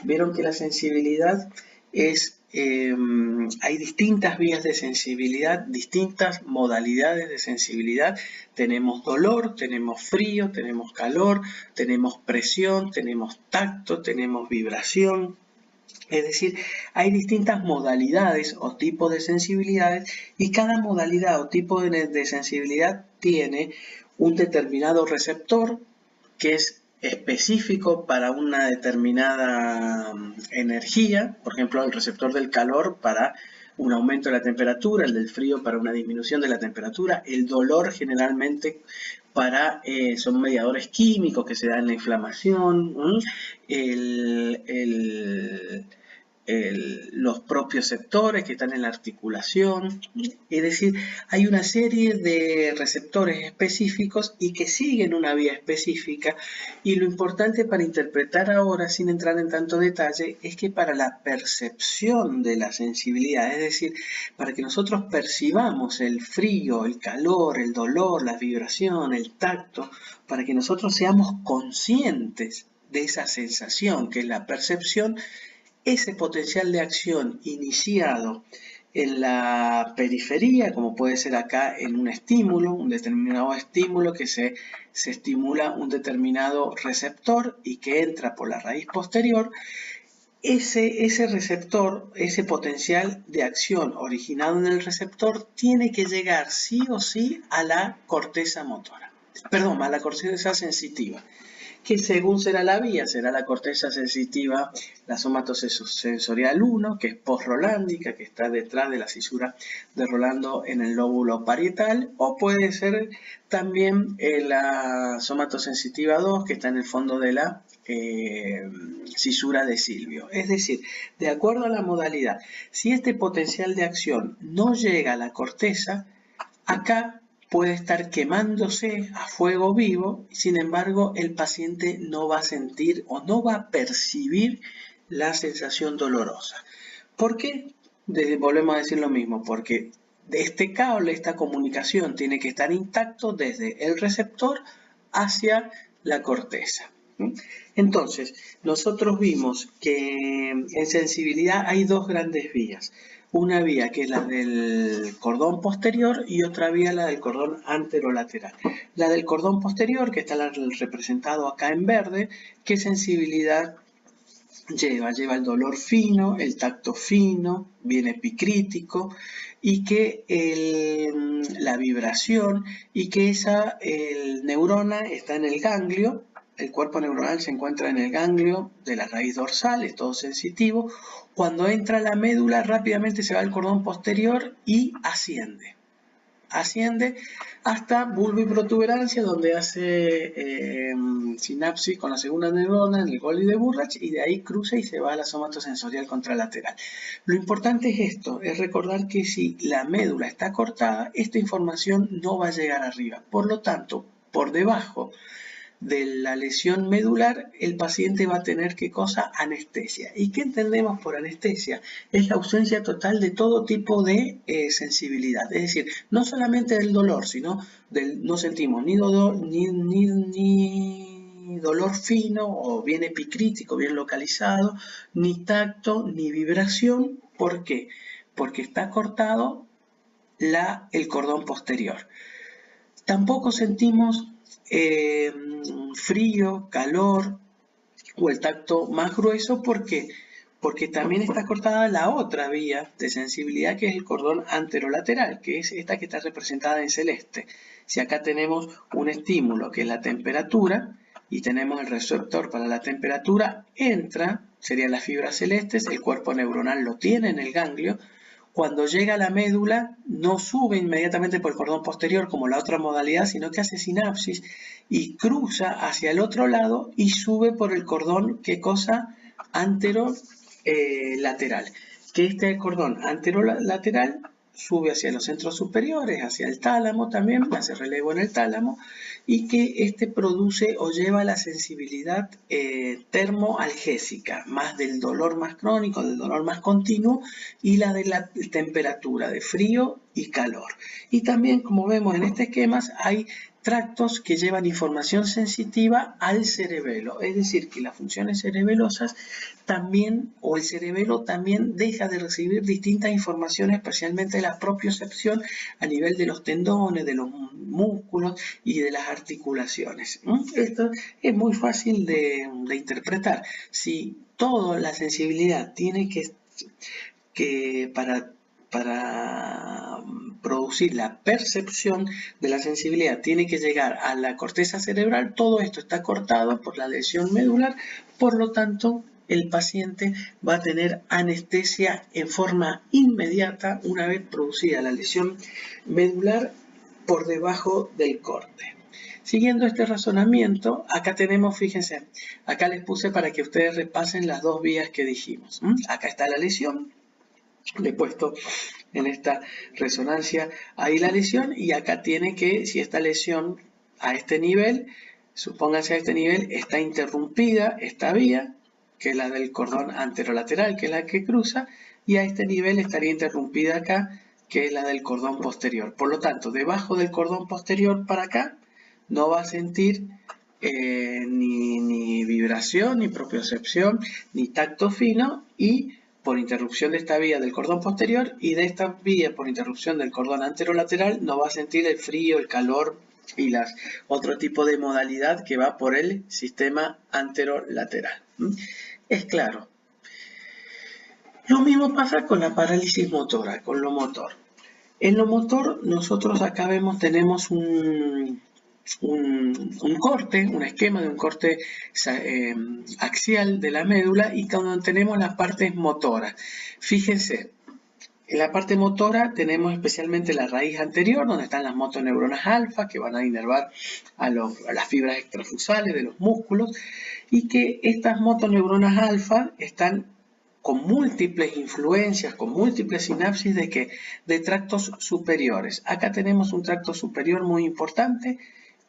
Vieron que la sensibilidad es, hay distintas vías de sensibilidad, distintas modalidades de sensibilidad. Tenemos dolor, tenemos frío, tenemos calor, tenemos presión, tenemos tacto, tenemos vibración. Es decir, hay distintas modalidades o tipos de sensibilidades y cada modalidad o tipo de sensibilidad tiene un determinado receptor que es específico para una determinada energía, por ejemplo, el receptor del calor para un aumento de la temperatura, el del frío para una disminución de la temperatura, el dolor generalmente son mediadores químicos que se dan en la inflamación, los propios receptores que están en la articulación. Es decir, hay una serie de receptores específicos y que siguen una vía específica, y lo importante para interpretar ahora, sin entrar en tanto detalle, es que para la percepción de la sensibilidad, es decir, para que nosotros percibamos el frío, el calor, el dolor, la vibración, el tacto, para que nosotros seamos conscientes de esa sensación que es la percepción, ese potencial de acción iniciado en la periferia, como puede ser acá en un estímulo, un determinado estímulo que se estimula un determinado receptor y que entra por la raíz posterior, ese receptor, ese potencial de acción originado en el receptor tiene que llegar sí o sí a la corteza motora, perdón, a la corteza sensitiva, que según será la vía, será la corteza sensitiva, la somatosensorial 1, que es post-rolándica, que está detrás de la cisura de Rolando en el lóbulo parietal, o puede ser también la somatosensitiva 2, que está en el fondo de la cisura de Silvio. Es decir, de acuerdo a la modalidad, si este potencial de acción no llega a la corteza, acá puede estar quemándose a fuego vivo, sin embargo el paciente no va a sentir o no va a percibir la sensación dolorosa. ¿Por qué? Volvemos a decir lo mismo, porque este cable, esta comunicación tiene que estar intacto desde el receptor hacia la corteza. Entonces, nosotros vimos que en sensibilidad hay dos grandes vías. Una vía que es la del cordón posterior y otra vía la del cordón anterolateral. La del cordón posterior, que está representado acá en verde, ¿qué sensibilidad lleva? Lleva el dolor fino, el tacto fino, bien epicrítico, y que la vibración, y que esa neurona está en el ganglio. El cuerpo neuronal se encuentra en el ganglio de la raíz dorsal, es todo sensitivo. Cuando entra la médula, rápidamente se va al cordón posterior y asciende hasta bulbo y protuberancia, donde hace sinapsis con la segunda neurona en el Golgi de Burrach, y de ahí cruza y se va a la somatosensorial contralateral. Lo importante es esto, es recordar que si la médula está cortada, esta información no va a llegar arriba. Por lo tanto, por debajo de la lesión medular, el paciente va a tener, ¿qué cosa? Anestesia. ¿Y qué entendemos por anestesia? Es la ausencia total de todo tipo de sensibilidad. Es decir, no solamente del dolor, sino no sentimos ni dolor, ni dolor fino o bien epicrítico, bien localizado, ni tacto, ni vibración. ¿Por qué? Porque está cortado el cordón posterior. Tampoco sentimos frío, calor o el tacto más grueso. ¿Por qué? Porque también está cortada la otra vía de sensibilidad, que es el cordón anterolateral, que es esta que está representada en celeste. Si acá tenemos un estímulo que es la temperatura y tenemos el receptor para la temperatura, serían las fibras celestes, el cuerpo neuronal lo tiene en el ganglio. Cuando llega a la médula, no sube inmediatamente por el cordón posterior como la otra modalidad, sino que hace sinapsis y cruza hacia el otro lado y sube por el cordón, ¿qué cosa? Anterolateral. Que este cordón anterolateral sube hacia los centros superiores, hacia el tálamo también, hace relevo en el tálamo, y que este produce o lleva la sensibilidad termoalgésica, más del dolor más crónico, del dolor más continuo, y la de la temperatura, de frío y calor. Y también, como vemos en este esquema, hay tractos que llevan información sensitiva al cerebelo, es decir, que las funciones cerebelosas también, o el cerebelo también deja de recibir distintas informaciones, especialmente la propiocepción a nivel de los tendones, de los músculos y de las articulaciones. Esto es muy fácil de interpretar. Si toda la sensibilidad tiene que para producir la percepción de la sensibilidad tiene que llegar a la corteza cerebral, todo esto está cortado por la lesión medular, por lo tanto el paciente va a tener anestesia en forma inmediata una vez producida la lesión medular por debajo del corte. Siguiendo este razonamiento, acá tenemos, fíjense, acá les puse para que ustedes repasen las dos vías que dijimos. Acá está la lesión, le he puesto en esta resonancia ahí la lesión, y acá tiene que, si esta lesión a este nivel, supóngase a este nivel, está interrumpida esta vía, que es la del cordón anterolateral, que es la que cruza, y a este nivel estaría interrumpida acá, que es la del cordón posterior. Por lo tanto, debajo del cordón posterior para acá, no va a sentir ni vibración, ni propiocepción, ni tacto fino, y por interrupción de esta vía del cordón posterior y de esta vía por interrupción del cordón anterolateral, no va a sentir el frío, el calor y otro tipo de modalidad que va por el sistema anterolateral. Es claro. Lo mismo pasa con la parálisis motora, con lo motor. En lo motor, nosotros acá tenemos un corte, un esquema de un corte axial de la médula, y cuando tenemos las partes motoras. Fíjense, en la parte motora tenemos especialmente la raíz anterior, donde están las motoneuronas alfa, que van a inervar a las fibras extrafusales de los músculos, y que estas motoneuronas alfa están con múltiples influencias, con múltiples sinapsis de tractos superiores. Acá tenemos un tracto superior muy importante,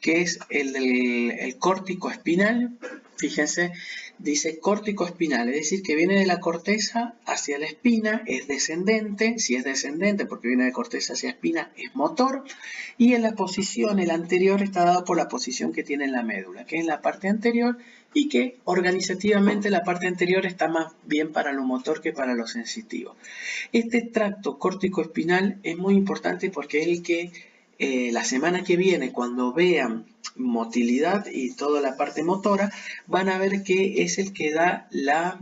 que es el córtico espinal. Fíjense, dice córtico espinal, es decir, que viene de la corteza hacia la espina, es descendente. Si es descendente porque viene de corteza hacia espina, es motor, y en la posición, el anterior, está dado por la posición que tiene en la médula, que es la parte anterior, y que organizativamente la parte anterior está más bien para lo motor que para lo sensitivo. Este tracto córtico espinal es muy importante porque es el que la semana que viene, cuando vean motilidad y toda la parte motora, van a ver que es el que da la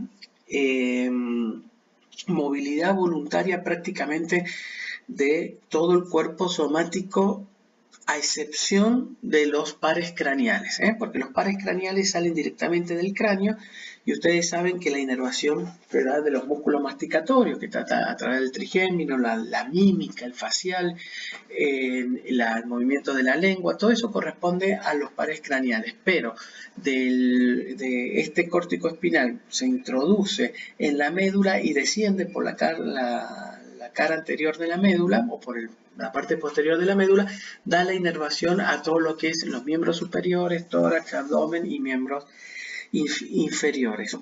movilidad voluntaria prácticamente de todo el cuerpo somático, a excepción de los pares craneales, porque los pares craneales salen directamente del cráneo, y ustedes saben que la inervación de los músculos masticatorios, que trata a través del trigémino, la mímica, el facial, el movimiento de la lengua, todo eso corresponde a los pares craneales, pero de este córtico espinal se introduce en la médula y desciende por la cara anterior de la médula, o por la parte posterior de la médula, da la inervación a todo lo que es los miembros superiores, tórax, abdomen y miembros inferiores.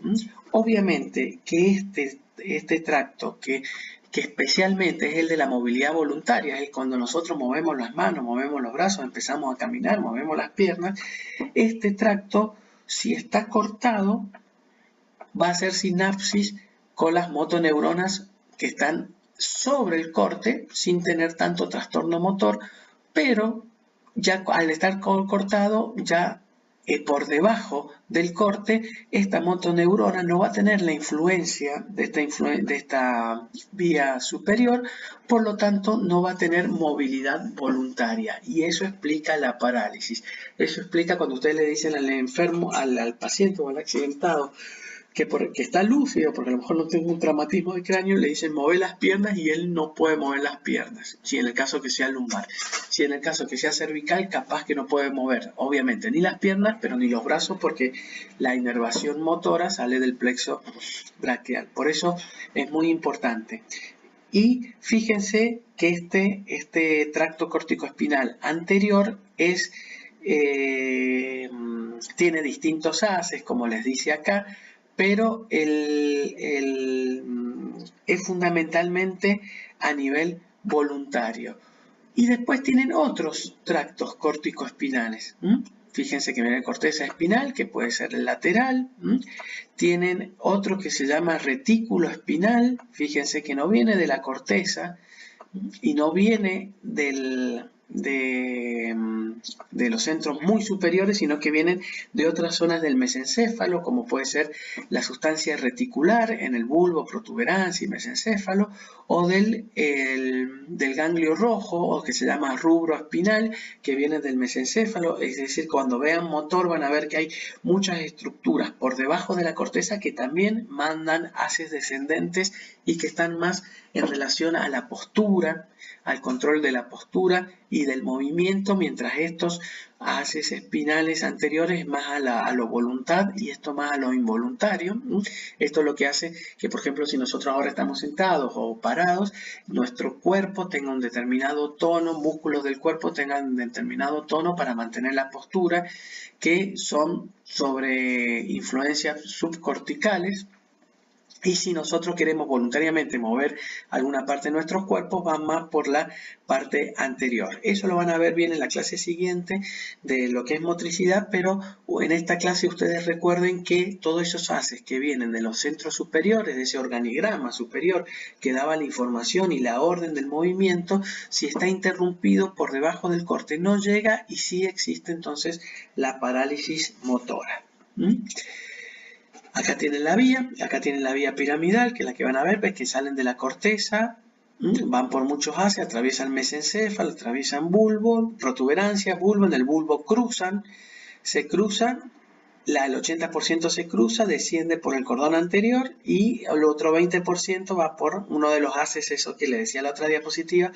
Obviamente que este tracto, que especialmente es el de la movilidad voluntaria, es cuando nosotros movemos las manos, movemos los brazos, empezamos a caminar, movemos las piernas, este tracto, si está cortado, va a hacer sinapsis con las motoneuronas que están sobre el corte, sin tener tanto trastorno motor, pero ya al estar cortado, ya por debajo del corte, esta motoneurona no va a tener la influencia de esta vía superior, por lo tanto no va a tener movilidad voluntaria, y eso explica la parálisis. Eso explica cuando ustedes le dicen al enfermo, al paciente o al accidentado, que está lúcido, porque a lo mejor no tiene un traumatismo de cráneo, le dicen mover las piernas, y él no puede mover las piernas, si en el caso que sea lumbar. Si en el caso que sea cervical, capaz que no puede mover, obviamente, ni las piernas, pero ni los brazos, porque la inervación motora sale del plexo braquial. Por eso es muy importante. Y fíjense que este tracto córtico-espinal anterior tiene distintos haces, como les dice acá, pero es fundamentalmente a nivel voluntario. Y después tienen otros tractos córtico-espinales. Fíjense que viene corteza espinal, que puede ser lateral. Tienen otro que se llama retículo espinal. Fíjense que no viene de la corteza y no viene de los centros muy superiores, sino que vienen de otras zonas del mesencéfalo, como puede ser la sustancia reticular en el bulbo, protuberancia y mesencéfalo, o del ganglio rojo, o que se llama rubro espinal, que viene del mesencéfalo. Es decir, cuando vean motor van a ver que hay muchas estructuras por debajo de la corteza que también mandan haces descendentes y que están más en relación a la postura al control de la postura y del movimiento, mientras estos haces espinales anteriores más a lo voluntad y esto más a lo involuntario. Esto es lo que hace que, por ejemplo, si nosotros ahora estamos sentados o parados, nuestro cuerpo tenga un determinado tono, músculos del cuerpo tengan un determinado tono para mantener la postura, que son sobre influencias subcorticales. Y si nosotros queremos voluntariamente mover alguna parte de nuestros cuerpos, van más por la parte anterior. Eso lo van a ver bien en la clase siguiente de lo que es motricidad, pero en esta clase ustedes recuerden que todos esos haces que vienen de los centros superiores, de ese organigrama superior que daba la información y la orden del movimiento, si está interrumpido por debajo del corte no llega y sí existe entonces la parálisis motora. Acá tienen la vía piramidal, que es la que van a ver, ves que salen de la corteza, van por muchos haces, atraviesan mesencéfalo, atraviesan bulbo, protuberancias, bulbo, en el bulbo se cruzan, el 80% se cruza, desciende por el cordón anterior y el otro 20% va por uno de los haces, eso que le decía en la otra diapositiva,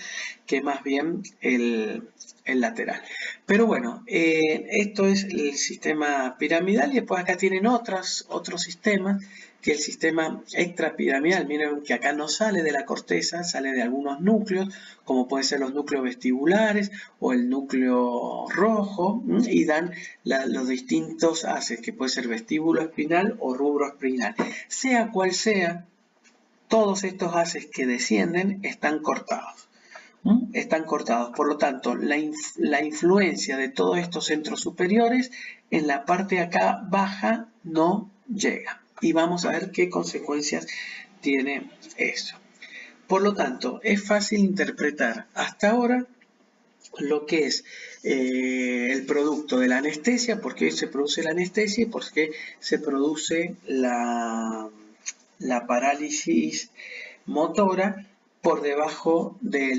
que es más bien el lateral. Pero bueno, esto es el sistema piramidal y después acá tienen otros sistemas, que el sistema extrapiramidal. Miren que acá no sale de la corteza, sale de algunos núcleos, como pueden ser los núcleos vestibulares o el núcleo rojo, y dan los distintos haces, que puede ser vestíbulo espinal o rubro espinal. Sea cual sea, todos estos haces que descienden están cortados. Están cortados, por lo tanto la influencia de todos estos centros superiores en la parte acá baja no llega y vamos a ver qué consecuencias tiene eso. Por lo tanto, es fácil interpretar hasta ahora lo que es el producto de la anestesia, por qué se produce la anestesia y por qué se produce la parálisis motora por debajo de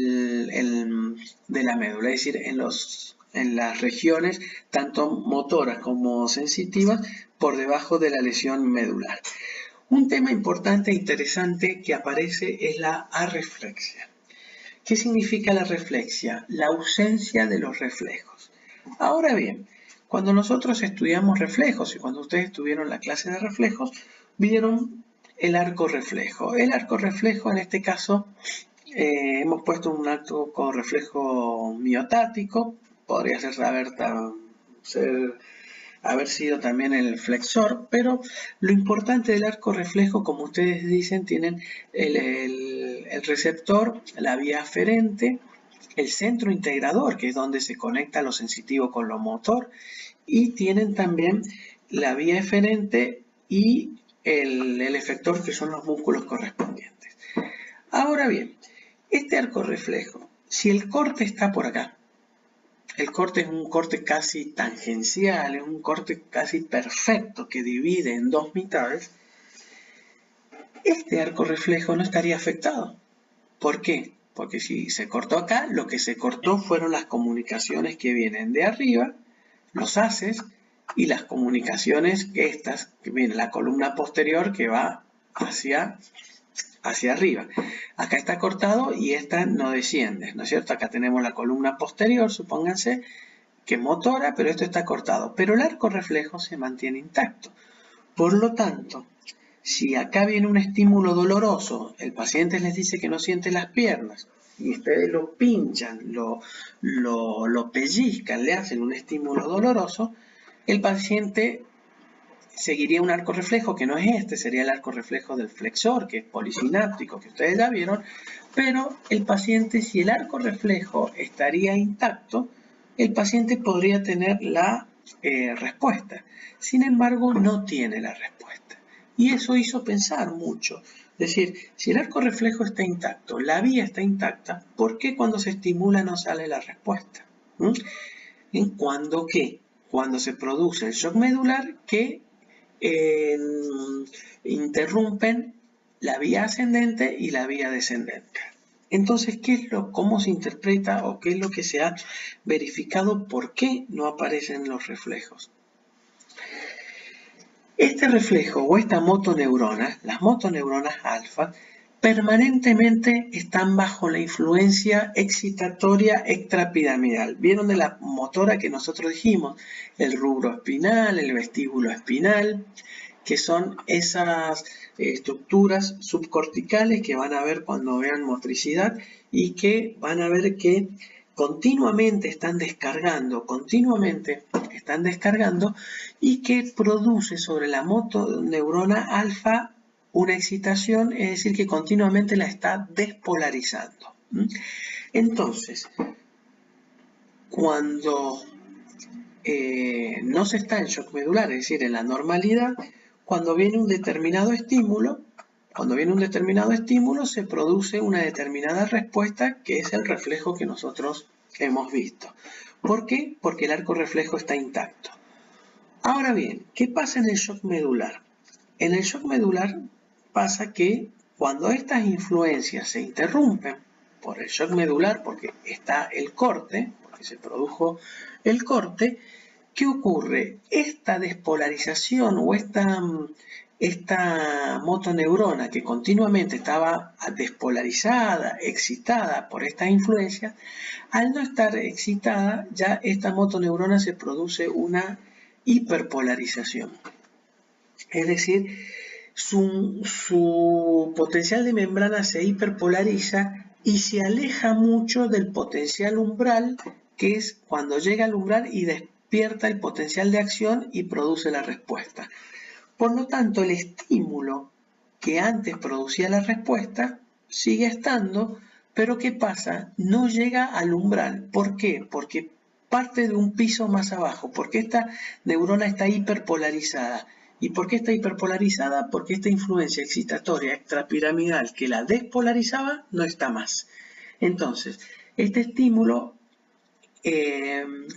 la médula, es decir, en las regiones tanto motoras como sensitivas por debajo de la lesión medular. Un tema importante e interesante que aparece es la arreflexia. ¿Qué significa la reflexia? La ausencia de los reflejos. Ahora bien, cuando nosotros estudiamos reflejos y cuando ustedes tuvieron la clase de reflejos, vieron el arco reflejo. El arco reflejo, en este caso, hemos puesto un arco reflejo miotático, podría haber sido también el flexor, pero lo importante del arco reflejo, como ustedes dicen, tienen el receptor, la vía aferente, el centro integrador, que es donde se conecta lo sensitivo con lo motor, y tienen también la vía eferente y el efector, que son los músculos correspondientes. Ahora bien, este arco reflejo, si el corte está por acá, el corte es un corte casi tangencial, es un corte casi perfecto que divide en dos mitades, este arco reflejo no estaría afectado. ¿Por qué? Porque si se cortó acá, lo que se cortó fueron las comunicaciones que vienen de arriba, los haces, y las comunicaciones que viene la columna posterior que va hacia arriba. Acá está cortado y esta no desciende, ¿no es cierto? Acá tenemos la columna posterior, supónganse, que es motora, pero esto está cortado. Pero el arco reflejo se mantiene intacto. Por lo tanto, si acá viene un estímulo doloroso, el paciente les dice que no siente las piernas, y ustedes lo pinchan, lo pellizcan, le hacen un estímulo doloroso, el paciente seguiría un arco reflejo que no es este, sería el arco reflejo del flexor, que es polisináptico, que ustedes ya vieron, pero el paciente, si el arco reflejo estaría intacto, el paciente podría tener la respuesta. Sin embargo, no tiene la respuesta. Y eso hizo pensar mucho. Es decir, si el arco reflejo está intacto, la vía está intacta, ¿por qué cuando se estimula no sale la respuesta? ¿En cuándo qué? Cuando se produce el shock medular que interrumpen la vía ascendente y la vía descendente. Entonces, ¿cómo se interpreta o qué es lo que se ha verificado? ¿Por qué no aparecen los reflejos? Este reflejo o esta motoneurona, las motoneuronas alfa, permanentemente están bajo la influencia excitatoria extrapiramidal. ¿Vieron de la motora que nosotros dijimos? El rubro espinal, el vestíbulo espinal, que son esas estructuras subcorticales que van a ver cuando vean motricidad y que van a ver que continuamente están descargando y que produce sobre la motoneurona alfa una excitación, es decir, que continuamente la está despolarizando. Entonces, cuando no se está en shock medular, es decir, en la normalidad, cuando viene un determinado estímulo, se produce una determinada respuesta que es el reflejo que nosotros hemos visto. ¿Por qué? Porque el arco reflejo está intacto. Ahora bien, ¿qué pasa en el shock medular? En el shock medular pasa que cuando estas influencias se interrumpen por el shock medular, porque está el corte, porque se produjo el corte, ¿qué ocurre? Esta despolarización o esta motoneurona que continuamente estaba despolarizada, excitada por estas influencias, al no estar excitada, ya esta motoneurona se produce una hiperpolarización. Es decir, su potencial de membrana se hiperpolariza y se aleja mucho del potencial umbral, que es cuando llega al umbral y despierta el potencial de acción y produce la respuesta. Por lo tanto, el estímulo que antes producía la respuesta sigue estando, pero ¿qué pasa? No llega al umbral. ¿Por qué? Porque parte de un piso más abajo, porque esta neurona está hiperpolarizada. ¿Y por qué está hiperpolarizada? Porque esta influencia excitatoria extrapiramidal que la despolarizaba no está más. Entonces, este estímulo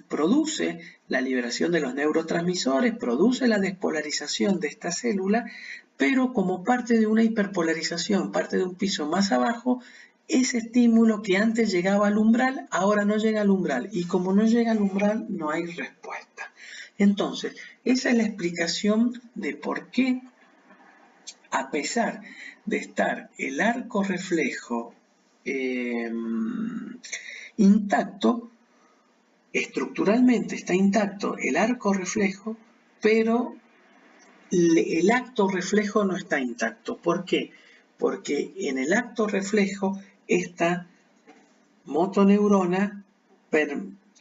produce la liberación de los neurotransmisores, produce la despolarización de esta célula, pero como parte de una hiperpolarización, parte de un piso más abajo, ese estímulo que antes llegaba al umbral, ahora no llega al umbral, y como no llega al umbral, no hay respuesta. Entonces, esa es la explicación de por qué, a pesar de estar el arco reflejo intacto, estructuralmente está intacto el arco reflejo, pero el acto reflejo no está intacto. ¿Por qué? Porque en el acto reflejo esta motoneurona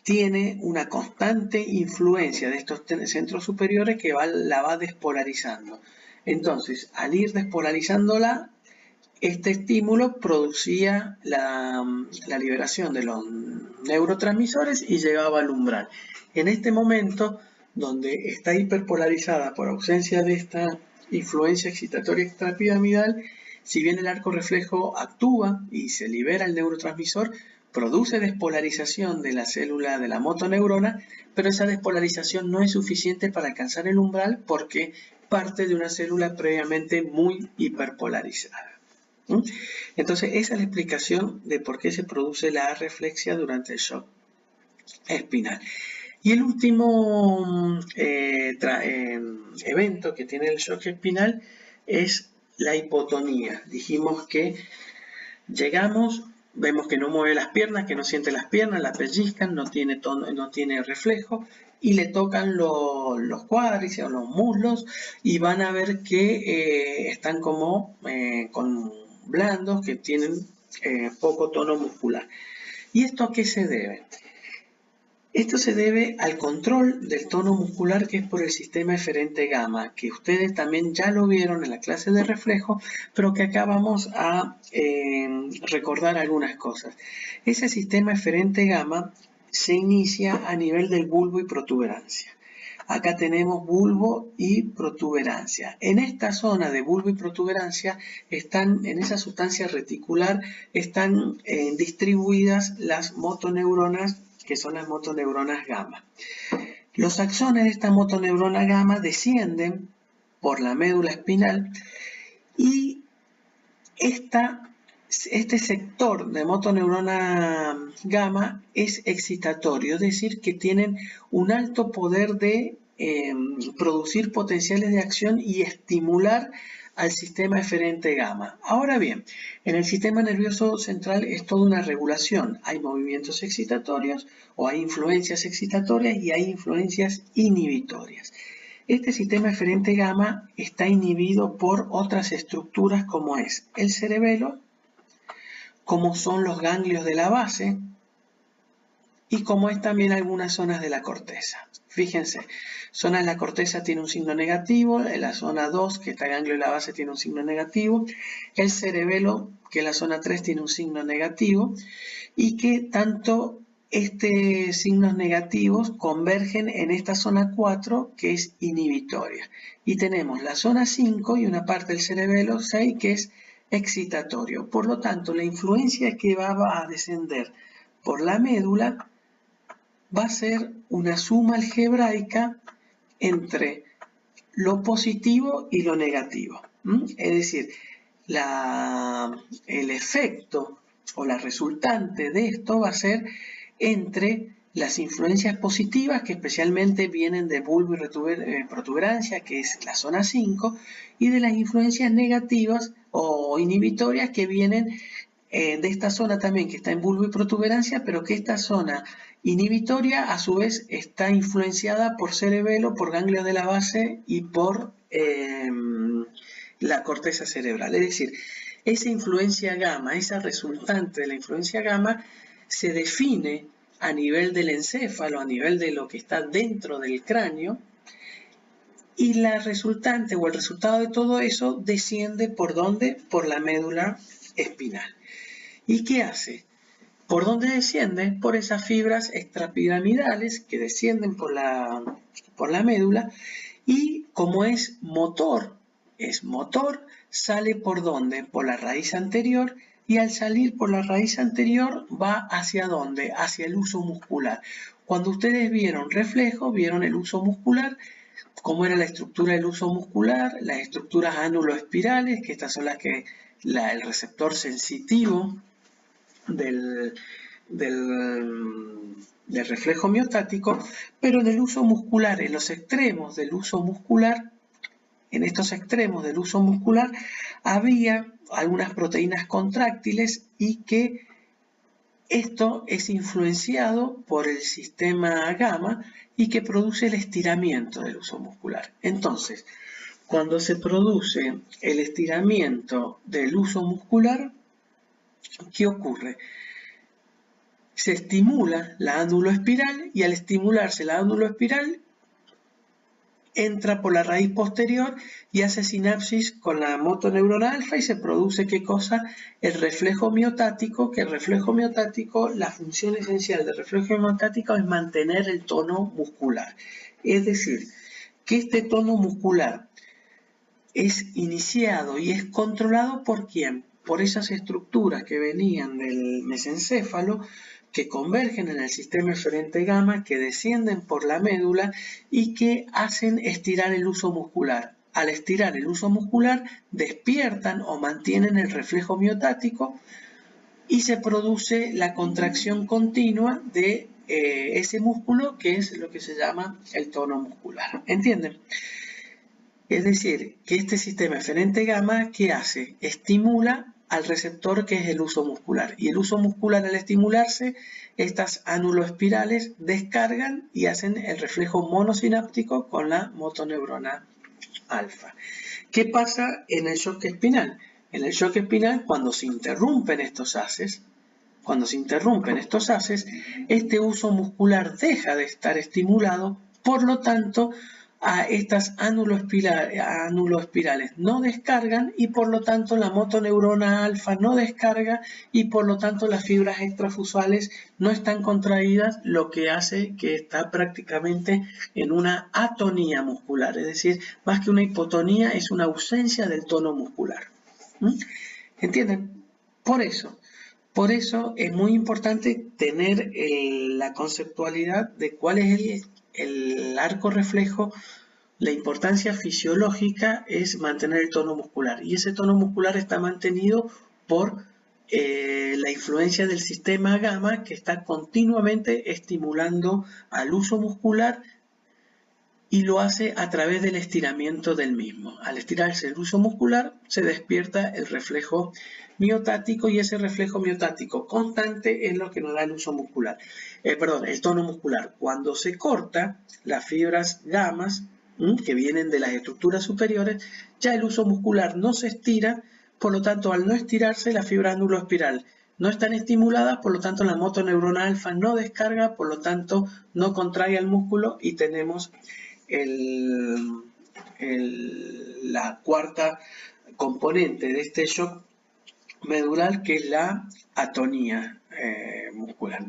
tiene una constante influencia de estos centros superiores que la va despolarizando. Entonces, al ir despolarizándola, este estímulo producía la liberación de los neurotransmisores y llegaba al umbral. En este momento, donde está hiperpolarizada por ausencia de esta influencia excitatoria extrapiramidal, si bien el arco reflejo actúa y se libera el neurotransmisor, produce despolarización de la célula de la motoneurona, pero esa despolarización no es suficiente para alcanzar el umbral porque parte de una célula previamente muy hiperpolarizada. Entonces, esa es la explicación de por qué se produce la arreflexia durante el shock espinal. Y el último evento que tiene el shock espinal es la hipotonía. Dijimos que llegamos, vemos que no mueve las piernas, que no siente las piernas, la pellizcan, no tiene reflejo, y le tocan los cuádriceps o los muslos y van a ver que están como con blandos, que tienen poco tono muscular. ¿Y esto a qué se debe? Esto se debe al control del tono muscular que es por el sistema eferente gamma, que ustedes también ya lo vieron en la clase de reflejo, pero que acá vamos a recordar algunas cosas. Ese sistema eferente gamma se inicia a nivel del bulbo y protuberancia. Acá tenemos bulbo y protuberancia. En esta zona de bulbo y protuberancia están, en esa sustancia reticular, están distribuidas las motoneuronas, que son las motoneuronas gamma. Los axones de esta motoneurona gamma descienden por la médula espinal y este sector de motoneurona gamma es excitatorio, es decir, que tienen un alto poder de producir potenciales de acción y estimular al sistema eferente gamma. Ahora bien, en el sistema nervioso central es toda una regulación. Hay movimientos excitatorios o hay influencias excitatorias y hay influencias inhibitorias. Este sistema eferente gamma está inhibido por otras estructuras como es el cerebelo, como son los ganglios de la base y como es también algunas zonas de la corteza. Fíjense, zona de la corteza tiene un signo negativo, en la zona 2, que está el ganglio de la base, tiene un signo negativo, el cerebelo, que es la zona 3, tiene un signo negativo, y que tanto signos negativos convergen en esta zona 4, que es inhibitoria. Y tenemos la zona 5 y una parte del cerebelo 6, que es excitatorio. Por lo tanto, la influencia que va a descender por la médula va a ser una suma algebraica entre lo positivo y lo negativo. Es decir, el efecto o la resultante de esto va a ser entre las influencias positivas, que especialmente vienen de bulbo y protuberancia, que es la zona 5, y de las influencias negativas o inhibitorias que vienen de esta zona también, que está en bulbo y protuberancia, pero que esta zona inhibitoria a su vez está influenciada por cerebelo, por ganglio de la base y por la corteza cerebral. Es decir, esa influencia gamma, esa resultante de la influencia gamma, se define a nivel del encéfalo, a nivel de lo que está dentro del cráneo, y la resultante o el resultado de todo eso desciende ¿por dónde? Por la médula espinal. ¿Y qué hace? ¿Por dónde desciende? Por esas fibras extrapiramidales que descienden por la médula, y como es motor, sale ¿por dónde? Por la raíz anterior, y al salir por la raíz anterior va ¿hacia dónde? Hacia el huso muscular. Cuando ustedes vieron reflejo, vieron el huso muscular, cómo era la estructura del huso muscular, las estructuras anuloespirales, que estas son las que el receptor sensitivo del reflejo miostático, pero en el huso muscular, en los extremos del huso muscular, en estos extremos del huso muscular, había algunas proteínas contráctiles y que esto es influenciado por el sistema gamma y que produce el estiramiento del huso muscular. Entonces, cuando se produce el estiramiento del huso muscular, ¿qué ocurre? Se estimula la ánuloespiral y al estimularse la ánuloespiral entra por la raíz posterior y hace sinapsis con la motoneurona alfa y se produce ¿qué cosa? El reflejo miotático, que el reflejo miotático, la función esencial del reflejo miotático es mantener el tono muscular. Es decir, que este tono muscular es iniciado y es controlado ¿por quién? Por esas estructuras que venían del mesencéfalo, que convergen en el sistema eferente gamma, que descienden por la médula y que hacen estirar el huso muscular. Al estirar el huso muscular, despiertan o mantienen el reflejo miotático y se produce la contracción continua de ese músculo, que es lo que se llama el tono muscular. ¿Entienden? Es decir, que este sistema eferente gamma, ¿qué hace? Estimula al receptor que es el huso muscular. Y el huso muscular, al estimularse, estas anuloespirales descargan y hacen el reflejo monosináptico con la motoneurona alfa. ¿Qué pasa en el shock espinal? En el shock espinal, cuando se interrumpen estos haces, este huso muscular deja de estar estimulado, por lo tanto, a estas anuloespirales no descargan y por lo tanto la motoneurona alfa no descarga y por lo tanto las fibras extrafusales no están contraídas, lo que hace que está prácticamente en una atonía muscular, es decir, más que una hipotonía es una ausencia del tono muscular. ¿Entienden? Por eso es muy importante tener la conceptualidad de cuál es el arco reflejo. La importancia fisiológica es mantener el tono muscular y ese tono muscular está mantenido por la influencia del sistema gamma, que está continuamente estimulando al huso muscular y lo hace a través del estiramiento del mismo. Al estirarse el uso muscular se despierta el reflejo miotático y ese reflejo miotático constante es lo que nos da el uso muscular. El tono muscular. Cuando se corta las fibras gamas que vienen de las estructuras superiores, ya el uso muscular no se estira, por lo tanto al no estirarse la fibra ángulo-espiral no están estimuladas, por lo tanto la motoneurona alfa no descarga, por lo tanto no contrae el músculo y tenemos la cuarta componente de este shock medular, que es la atonía muscular.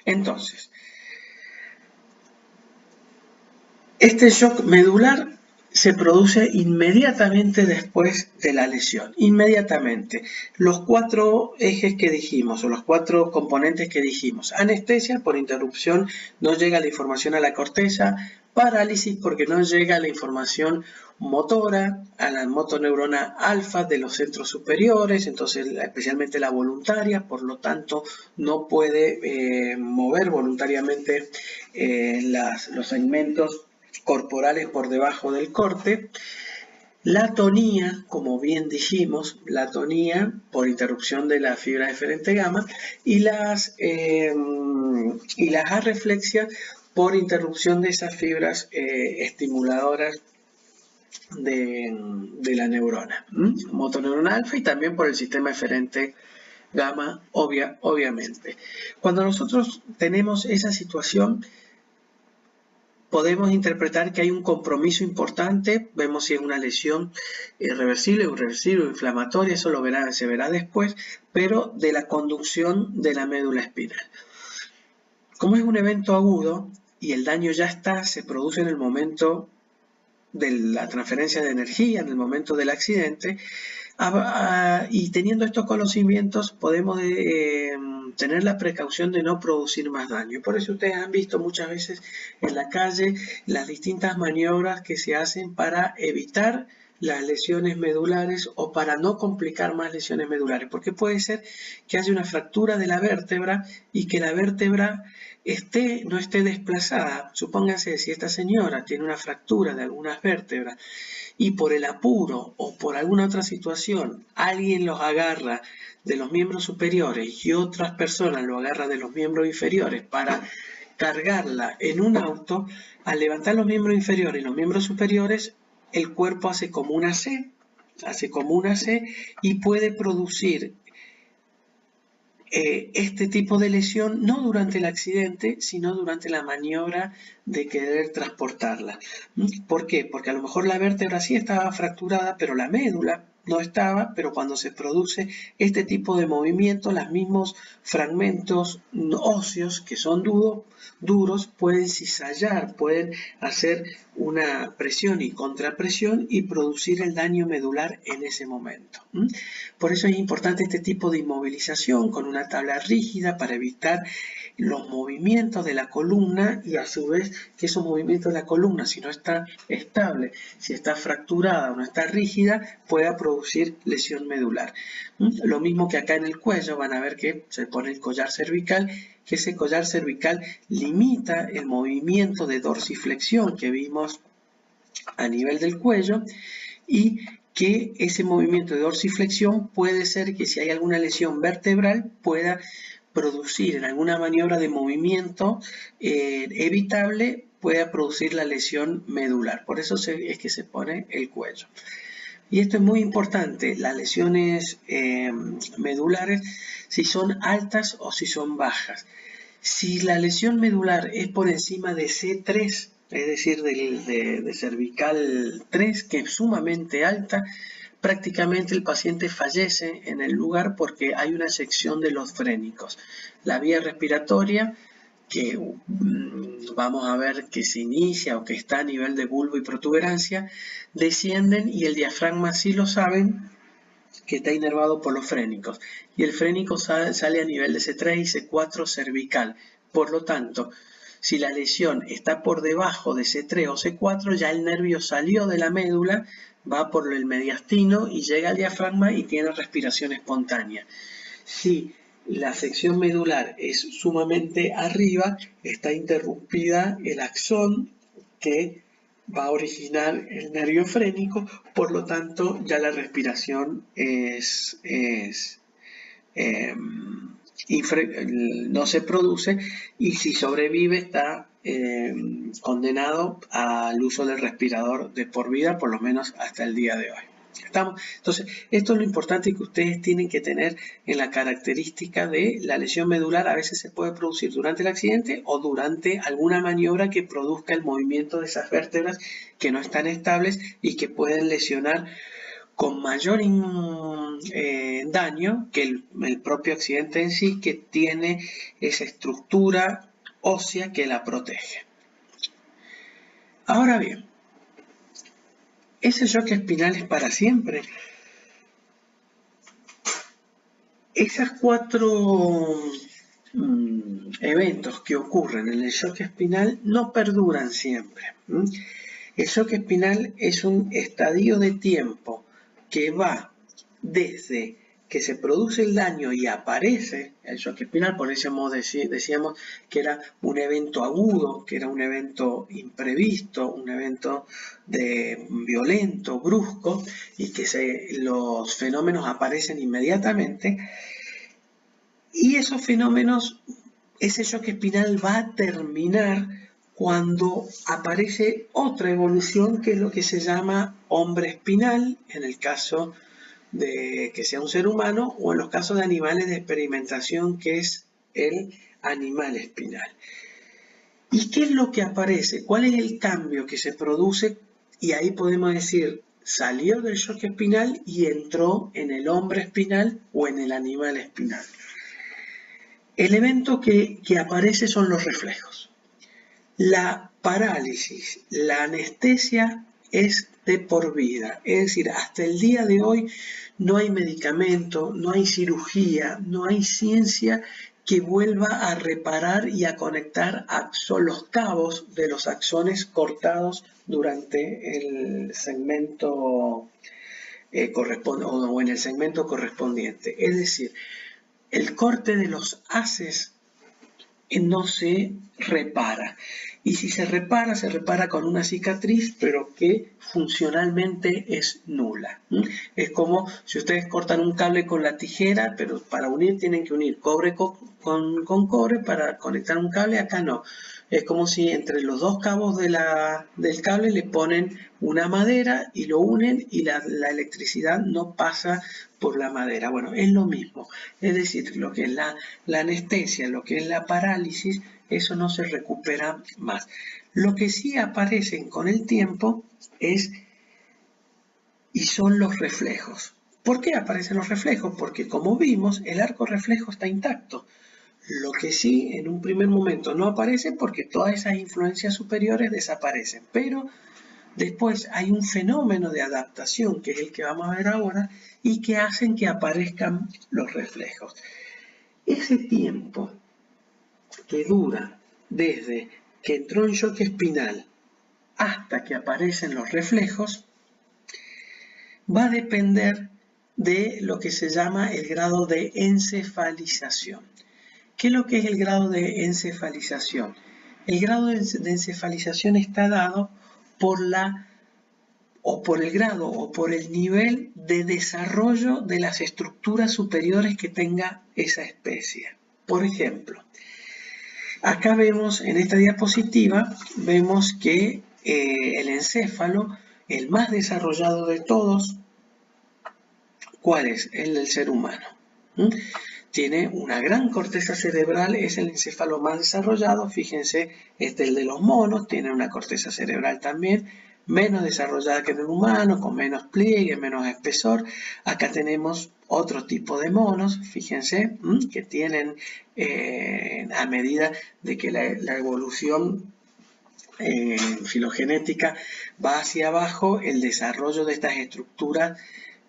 Entonces, este shock medular se produce inmediatamente después de la lesión, inmediatamente. Los 4 ejes que dijimos, o los 4 componentes que dijimos: anestesia, por interrupción no llega la información a la corteza; parálisis, porque no llega la información motora a la motoneurona alfa de los centros superiores, entonces especialmente la voluntaria, por lo tanto no puede mover voluntariamente los segmentos corporales por debajo del corte. La atonía, como bien dijimos, la atonía por interrupción de la fibra deferente gamma, y las areflexias por interrupción de esas fibras estimuladoras de la neurona, motoneurona alfa, y también por el sistema eferente gamma, obviamente. Cuando nosotros tenemos esa situación, podemos interpretar que hay un compromiso importante. Vemos si es una lesión reversible, irreversible o inflamatoria, eso se verá después, pero de la conducción de la médula espinal. Como es un evento agudo y el daño ya se produce en el momento de la transferencia de energía, en el momento del accidente, y teniendo estos conocimientos podemos tener la precaución de no producir más daño. Por eso ustedes han visto muchas veces en la calle las distintas maniobras que se hacen para evitar las lesiones medulares o para no complicar más lesiones medulares, porque puede ser que haya una fractura de la vértebra y que la vértebra no esté desplazada. Supóngase, si esta señora tiene una fractura de algunas vértebras y por el apuro o por alguna otra situación alguien los agarra de los miembros superiores y otras personas lo agarran de los miembros inferiores para cargarla en un auto, al levantar los miembros inferiores y los miembros superiores, el cuerpo hace como una C y puede producir este tipo de lesión no durante el accidente, sino durante la maniobra de querer transportarla. ¿Por qué? Porque a lo mejor la vértebra sí estaba fracturada, pero la médula no estaba, pero cuando se produce este tipo de movimiento, los mismos fragmentos óseos que son duros pueden cizallar, pueden hacer una presión y contrapresión y producir el daño medular en ese momento. Por eso es importante este tipo de inmovilización con una tabla rígida para evitar los movimientos de la columna, y a su vez que esos movimientos de la columna, si no está estable, si está fracturada o no está rígida, pueda producir lesión medular. Lo mismo que acá en el cuello, van a ver que se pone el collar cervical, que ese collar cervical limita el movimiento de dorsiflexión que vimos a nivel del cuello, y que ese movimiento de dorsiflexión puede ser que si hay alguna lesión vertebral pueda producir en alguna maniobra de movimiento evitable, pueda producir la lesión medular. Por eso es que se pone el cuello. Y esto es muy importante, las lesiones medulares, si son altas o si son bajas. Si la lesión medular es por encima de C3, es decir, de cervical 3, que es sumamente alta, prácticamente el paciente fallece en el lugar porque hay una sección de los frénicos. La vía respiratoria, que vamos a ver que se inicia o que está a nivel de bulbo y protuberancia, descienden, y el diafragma, sí lo saben, que está inervado por los frénicos, y el frénico sale a nivel de C3 y C4 cervical. Por lo tanto, si la lesión está por debajo de C3 o C4, ya el nervio salió de la médula, va por el mediastino y llega al diafragma y tiene respiración espontánea. Si la sección medular es sumamente arriba, está interrumpida el axón que va a originar el nervio frénico, por lo tanto ya la respiración no se produce, y si sobrevive está condenado al uso del respirador de por vida, por lo menos hasta el día de hoy. ¿Estamos? Entonces, esto es lo importante que ustedes tienen que tener en la característica de la lesión medular. A veces se puede producir durante el accidente o durante alguna maniobra que produzca el movimiento de esas vértebras que no están estables y que pueden lesionar con mayor daño que el propio accidente en sí, que tiene esa estructura ósea que la protege. Ahora bien, ¿ese shock espinal es para siempre? Esas 4 eventos que ocurren en el shock espinal no perduran siempre. El shock espinal es un estadio de tiempo que va desde que se produce el daño y aparece el shock espinal. Por eso decíamos que era un evento agudo, que era un evento imprevisto, un evento violento, brusco, y que los fenómenos aparecen inmediatamente. Y esos fenómenos, ese shock espinal va a terminar cuando aparece otra evolución, que es lo que se llama hombre espinal, en el caso de que sea un ser humano, o en los casos de animales de experimentación, que es el animal espinal. ¿Y qué es lo que aparece? ¿Cuál es el cambio que se produce? Y ahí podemos decir, salió del shock espinal y entró en el hombre espinal o en el animal espinal. El evento que aparece son los reflejos. La parálisis, la anestesia es de por vida, es decir, hasta el día de hoy no hay medicamento, no hay cirugía, no hay ciencia que vuelva a reparar y a conectar los cabos de los axones cortados durante el segmento o en el segmento correspondiente. Es decir, el corte de los haces no se repara. Y si se repara con una cicatriz, pero que funcionalmente es nula. Es como si ustedes cortan un cable con la tijera, pero para unir tienen que unir cobre con cobre para conectar un cable. Acá no. Es como si entre los dos cabos del cable le ponen una madera y lo unen, y la electricidad no pasa por la madera. Bueno, es lo mismo. Es decir, lo que es la anestesia, lo que es la parálisis, eso no se recupera más. Lo que sí aparecen con el tiempo son los reflejos. ¿Por qué aparecen los reflejos? Porque, como vimos, el arco reflejo está intacto. Lo que sí, en un primer momento no aparece porque todas esas influencias superiores desaparecen. Pero después hay un fenómeno de adaptación, que es el que vamos a ver ahora, y que hacen que aparezcan los reflejos. Ese tiempo que dura desde que entró en shock espinal hasta que aparecen los reflejos va a depender de lo que se llama el grado de encefalización. ¿Qué es lo que es el grado de encefalización? El grado de encefalización está dado por el grado o por el nivel de desarrollo de las estructuras superiores que tenga esa especie. Por ejemplo, acá vemos en esta diapositiva, vemos que el encéfalo, el más desarrollado de todos, ¿cuál es? El del ser humano. Tiene una gran corteza cerebral, es el encéfalo más desarrollado. Fíjense, este es el de los monos, tiene una corteza cerebral también menos desarrollada que en el humano, con menos pliegue, menos espesor. Acá tenemos otro tipo de monos, fíjense, que tienen, a medida de que la evolución filogenética va hacia abajo, el desarrollo de estas estructuras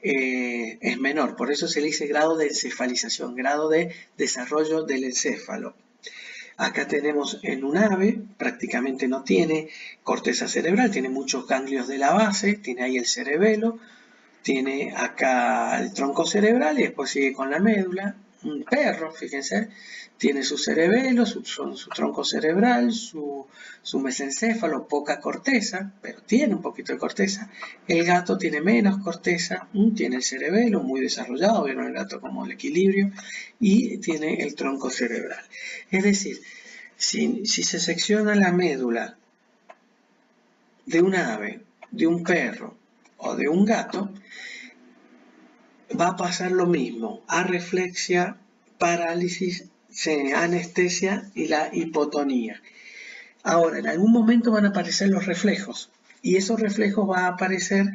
es menor. Por eso se le dice grado de encefalización, grado de desarrollo del encéfalo. Acá tenemos en un ave, prácticamente no tiene corteza cerebral, tiene muchos ganglios de la base, tiene ahí el cerebelo, tiene acá el tronco cerebral y después sigue con la médula. Un perro, fíjense, tiene su cerebelo, su tronco cerebral, su mesencéfalo, poca corteza, pero tiene un poquito de corteza. El gato tiene menos corteza, tiene el cerebelo muy desarrollado, vieron el gato como el equilibrio, y tiene el tronco cerebral. Es decir, si se secciona la médula de un ave, de un perro o de un gato, va a pasar lo mismo: arreflexia, parálisis, anestesia y la hipotonía. Ahora, en algún momento van a aparecer los reflejos, y esos reflejos van a aparecer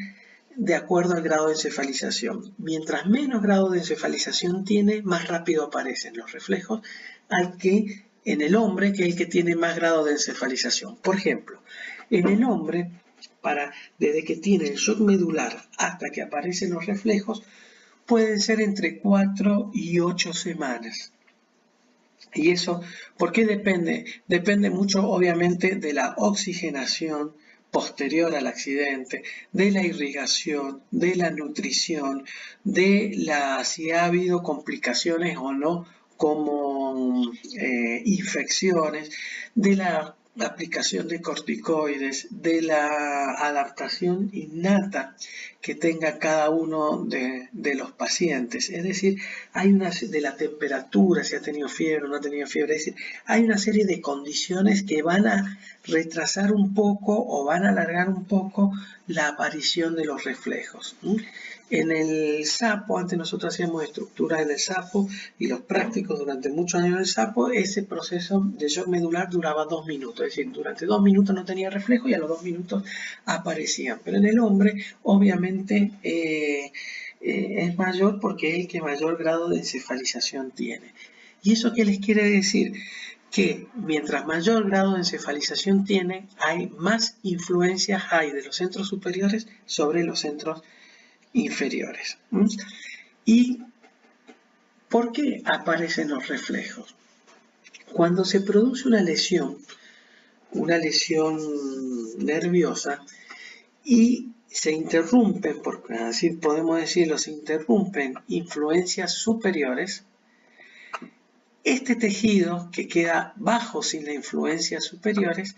de acuerdo al grado de encefalización. Mientras menos grado de encefalización tiene, más rápido aparecen los reflejos en el hombre, que es el que tiene más grado de encefalización. Por ejemplo, en el hombre, desde que tiene el shock medular hasta que aparecen los reflejos, pueden ser entre 4 y 8 semanas. ¿Y eso por qué depende? Depende mucho, obviamente, de la oxigenación posterior al accidente, de la irrigación, de la nutrición, si ha habido complicaciones o no, como infecciones, de la aplicación de corticoides, de la adaptación innata que tenga cada uno de los pacientes. Es decir, de la temperatura, si ha tenido fiebre o no ha tenido fiebre. Es decir, hay una serie de condiciones que van a retrasar un poco o van a alargar un poco la aparición de los reflejos. En el sapo, antes nosotros hacíamos estructuras en el sapo, y los prácticos durante muchos años en el sapo, ese proceso de shock medular duraba 2 minutos. Es decir, durante 2 minutos no tenía reflejo y a los 2 minutos aparecían. Pero en el hombre, obviamente, es mayor, porque es el que mayor grado de encefalización tiene. ¿Y eso qué les quiere decir? Que mientras mayor grado de encefalización tiene, hay más influencias de los centros superiores sobre los centros inferiores. ¿Y por qué aparecen los reflejos? Cuando se produce una lesión nerviosa, y se interrumpen, así podemos decirlo, se interrumpen influencias superiores, este tejido que queda bajo sin las influencias superiores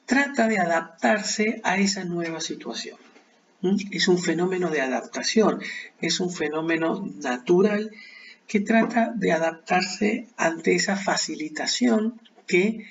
trata de adaptarse a esa nueva situación. Es un fenómeno de adaptación, es un fenómeno natural que trata de adaptarse ante esa facilitación que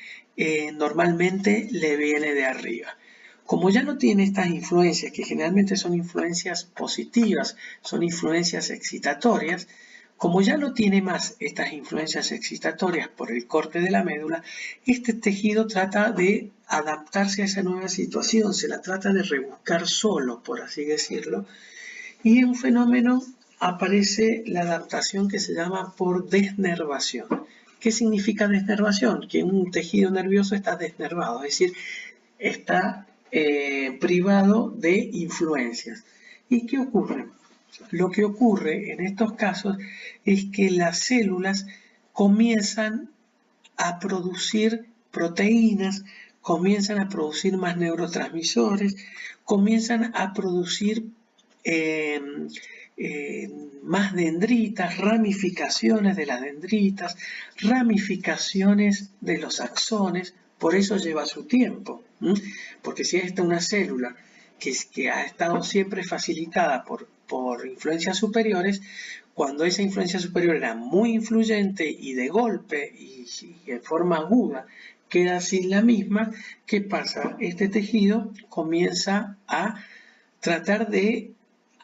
normalmente le viene de arriba. Como ya no tiene estas influencias, que generalmente son influencias positivas, son influencias excitatorias, como ya no tiene más estas influencias excitatorias por el corte de la médula, este tejido trata de adaptarse a esa nueva situación, se la trata de rebuscar solo, por así decirlo, y en un fenómeno aparece la adaptación que se llama por desnervación. ¿Qué significa desnervación? Que un tejido nervioso está desnervado, es decir, está privado de influencias. ¿Y qué ocurre? Lo que ocurre en estos casos es que las células comienzan a producir proteínas, comienzan a producir más neurotransmisores, comienzan a producir más dendritas, ramificaciones de las dendritas, ramificaciones de los axones. Por eso lleva su tiempo, porque si esta es una célula que ha estado siempre facilitada por influencias superiores, cuando esa influencia superior era muy influyente y de golpe y en forma aguda queda sin la misma, ¿qué pasa? Este tejido comienza a tratar de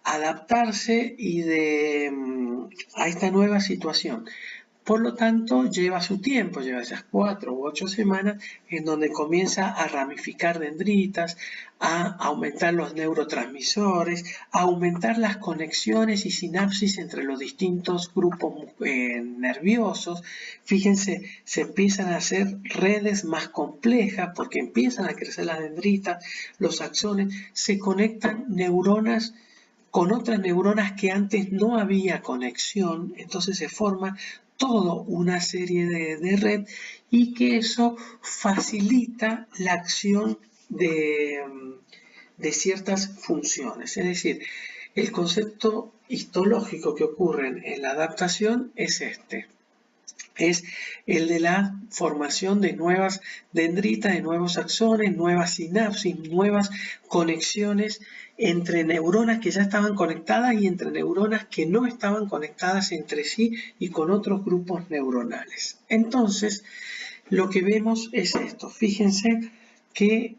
adaptarse a esta nueva situación. Por lo tanto, lleva su tiempo, lleva esas 4 u 8 semanas en donde comienza a ramificar dendritas, a aumentar los neurotransmisores, a aumentar las conexiones y sinapsis entre los distintos grupos nerviosos. Fíjense, se empiezan a hacer redes más complejas porque empiezan a crecer las dendritas, los axones, se conectan neuronas con otras neuronas que antes no había conexión, entonces se forma toda una serie de red, y que eso facilita la acción de ciertas funciones. Es decir, el concepto histológico que ocurre en la adaptación es este. Es el de la formación de nuevas dendritas, de nuevos axones, nuevas sinapsis, nuevas conexiones entre neuronas que ya estaban conectadas y entre neuronas que no estaban conectadas entre sí y con otros grupos neuronales. Entonces, lo que vemos es esto. Fíjense que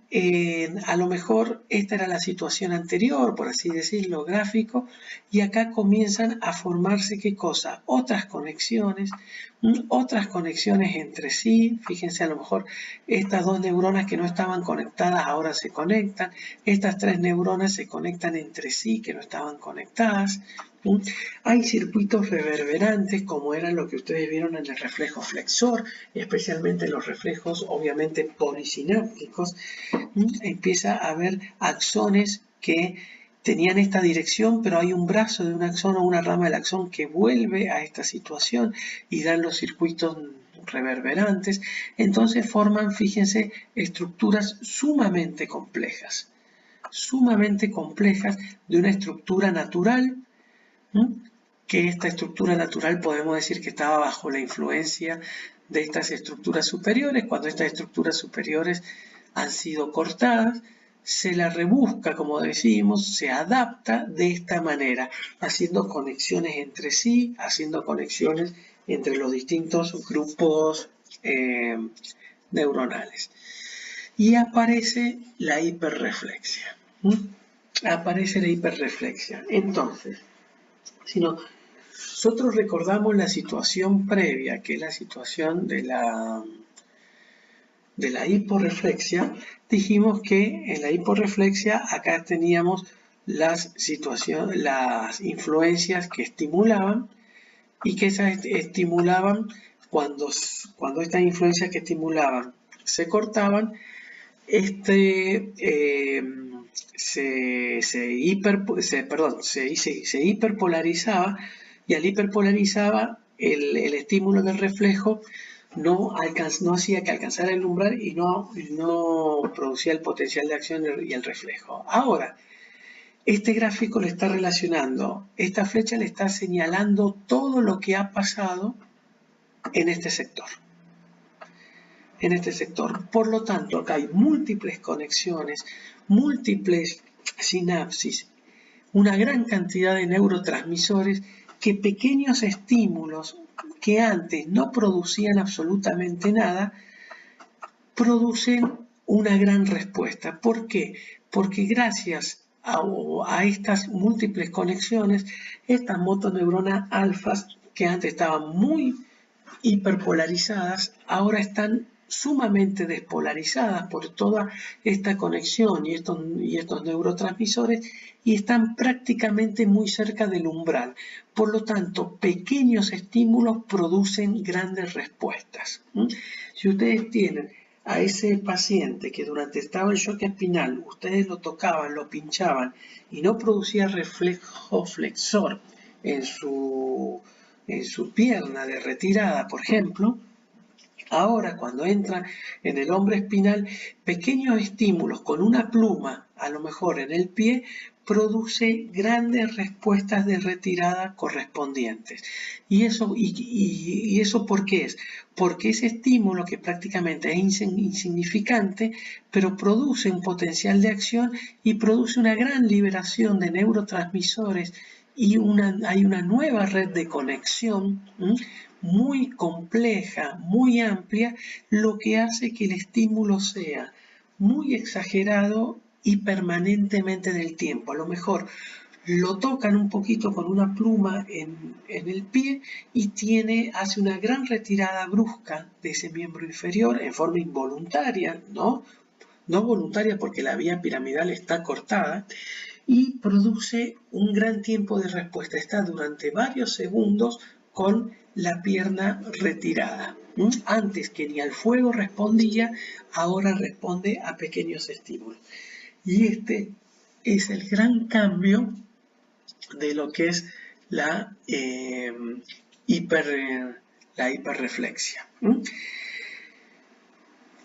a lo mejor esta era la situación anterior, por así decirlo, gráfico, y acá comienzan a formarse, ¿qué cosa? Otras conexiones entre sí. Fíjense, a lo mejor estas dos neuronas que no estaban conectadas ahora se conectan, estas tres neuronas se conectan entre sí que no estaban conectadas. Hay circuitos reverberantes, como era lo que ustedes vieron en el reflejo flexor, especialmente los reflejos obviamente polisinápticos. Empieza a haber axones que tenían esta dirección, pero hay un brazo de un axón o una rama del axón que vuelve a esta situación y dan los circuitos reverberantes. Entonces forman, fíjense, estructuras sumamente complejas de una estructura natural, que esta estructura natural podemos decir que estaba bajo la influencia de estas estructuras superiores. Cuando estas estructuras superiores han sido cortadas, se la rebusca, como decimos, se adapta de esta manera, haciendo conexiones entre sí, haciendo conexiones entre los distintos grupos neuronales. Y aparece la hiperreflexia. Entonces, si nosotros recordamos la situación previa, que es la situación de la hiporreflexia, dijimos que en la hiporreflexia acá teníamos las influencias que estimulaban, y que esas estimulaban cuando estas influencias que estimulaban se cortaban, se hiperpolarizaba, y al hiperpolarizaba el estímulo del reflejo no hacía que alcanzara el umbral y no producía el potencial de acción y el reflejo. Ahora, este gráfico le está relacionando, esta flecha le está señalando todo lo que ha pasado en este sector. Por lo tanto, acá hay múltiples conexiones, múltiples sinapsis, una gran cantidad de neurotransmisores que pequeños estímulos que antes no producían absolutamente nada, producen una gran respuesta. ¿Por qué? Porque gracias a estas múltiples conexiones, estas motoneuronas alfas que antes estaban muy hiperpolarizadas, ahora están sumamente despolarizadas por toda esta conexión y estos neurotransmisores, y están prácticamente muy cerca del umbral. Por lo tanto, pequeños estímulos producen grandes respuestas. Si ustedes tienen a ese paciente que durante estaba el shock espinal, ustedes lo tocaban, lo pinchaban y no producía reflejo flexor en su pierna de retirada, por ejemplo, ahora cuando entra en el hombro espinal, pequeños estímulos con una pluma, a lo mejor en el pie, produce grandes respuestas de retirada correspondientes. ¿Y eso por qué es? Porque ese estímulo, que prácticamente es insignificante, pero produce un potencial de acción y produce una gran liberación de neurotransmisores, y hay una nueva red de conexión muy compleja, muy amplia, lo que hace que el estímulo sea muy exagerado y permanentemente del tiempo. A lo mejor lo tocan un poquito con una pluma en el pie y hace una gran retirada brusca de ese miembro inferior en forma involuntaria, no voluntaria, porque la vía piramidal está cortada, y produce un gran tiempo de respuesta. Está durante varios segundos con la pierna retirada. Antes que ni al fuego respondía, ahora responde a pequeños estímulos. Y este es el gran cambio de lo que es la hiperreflexia.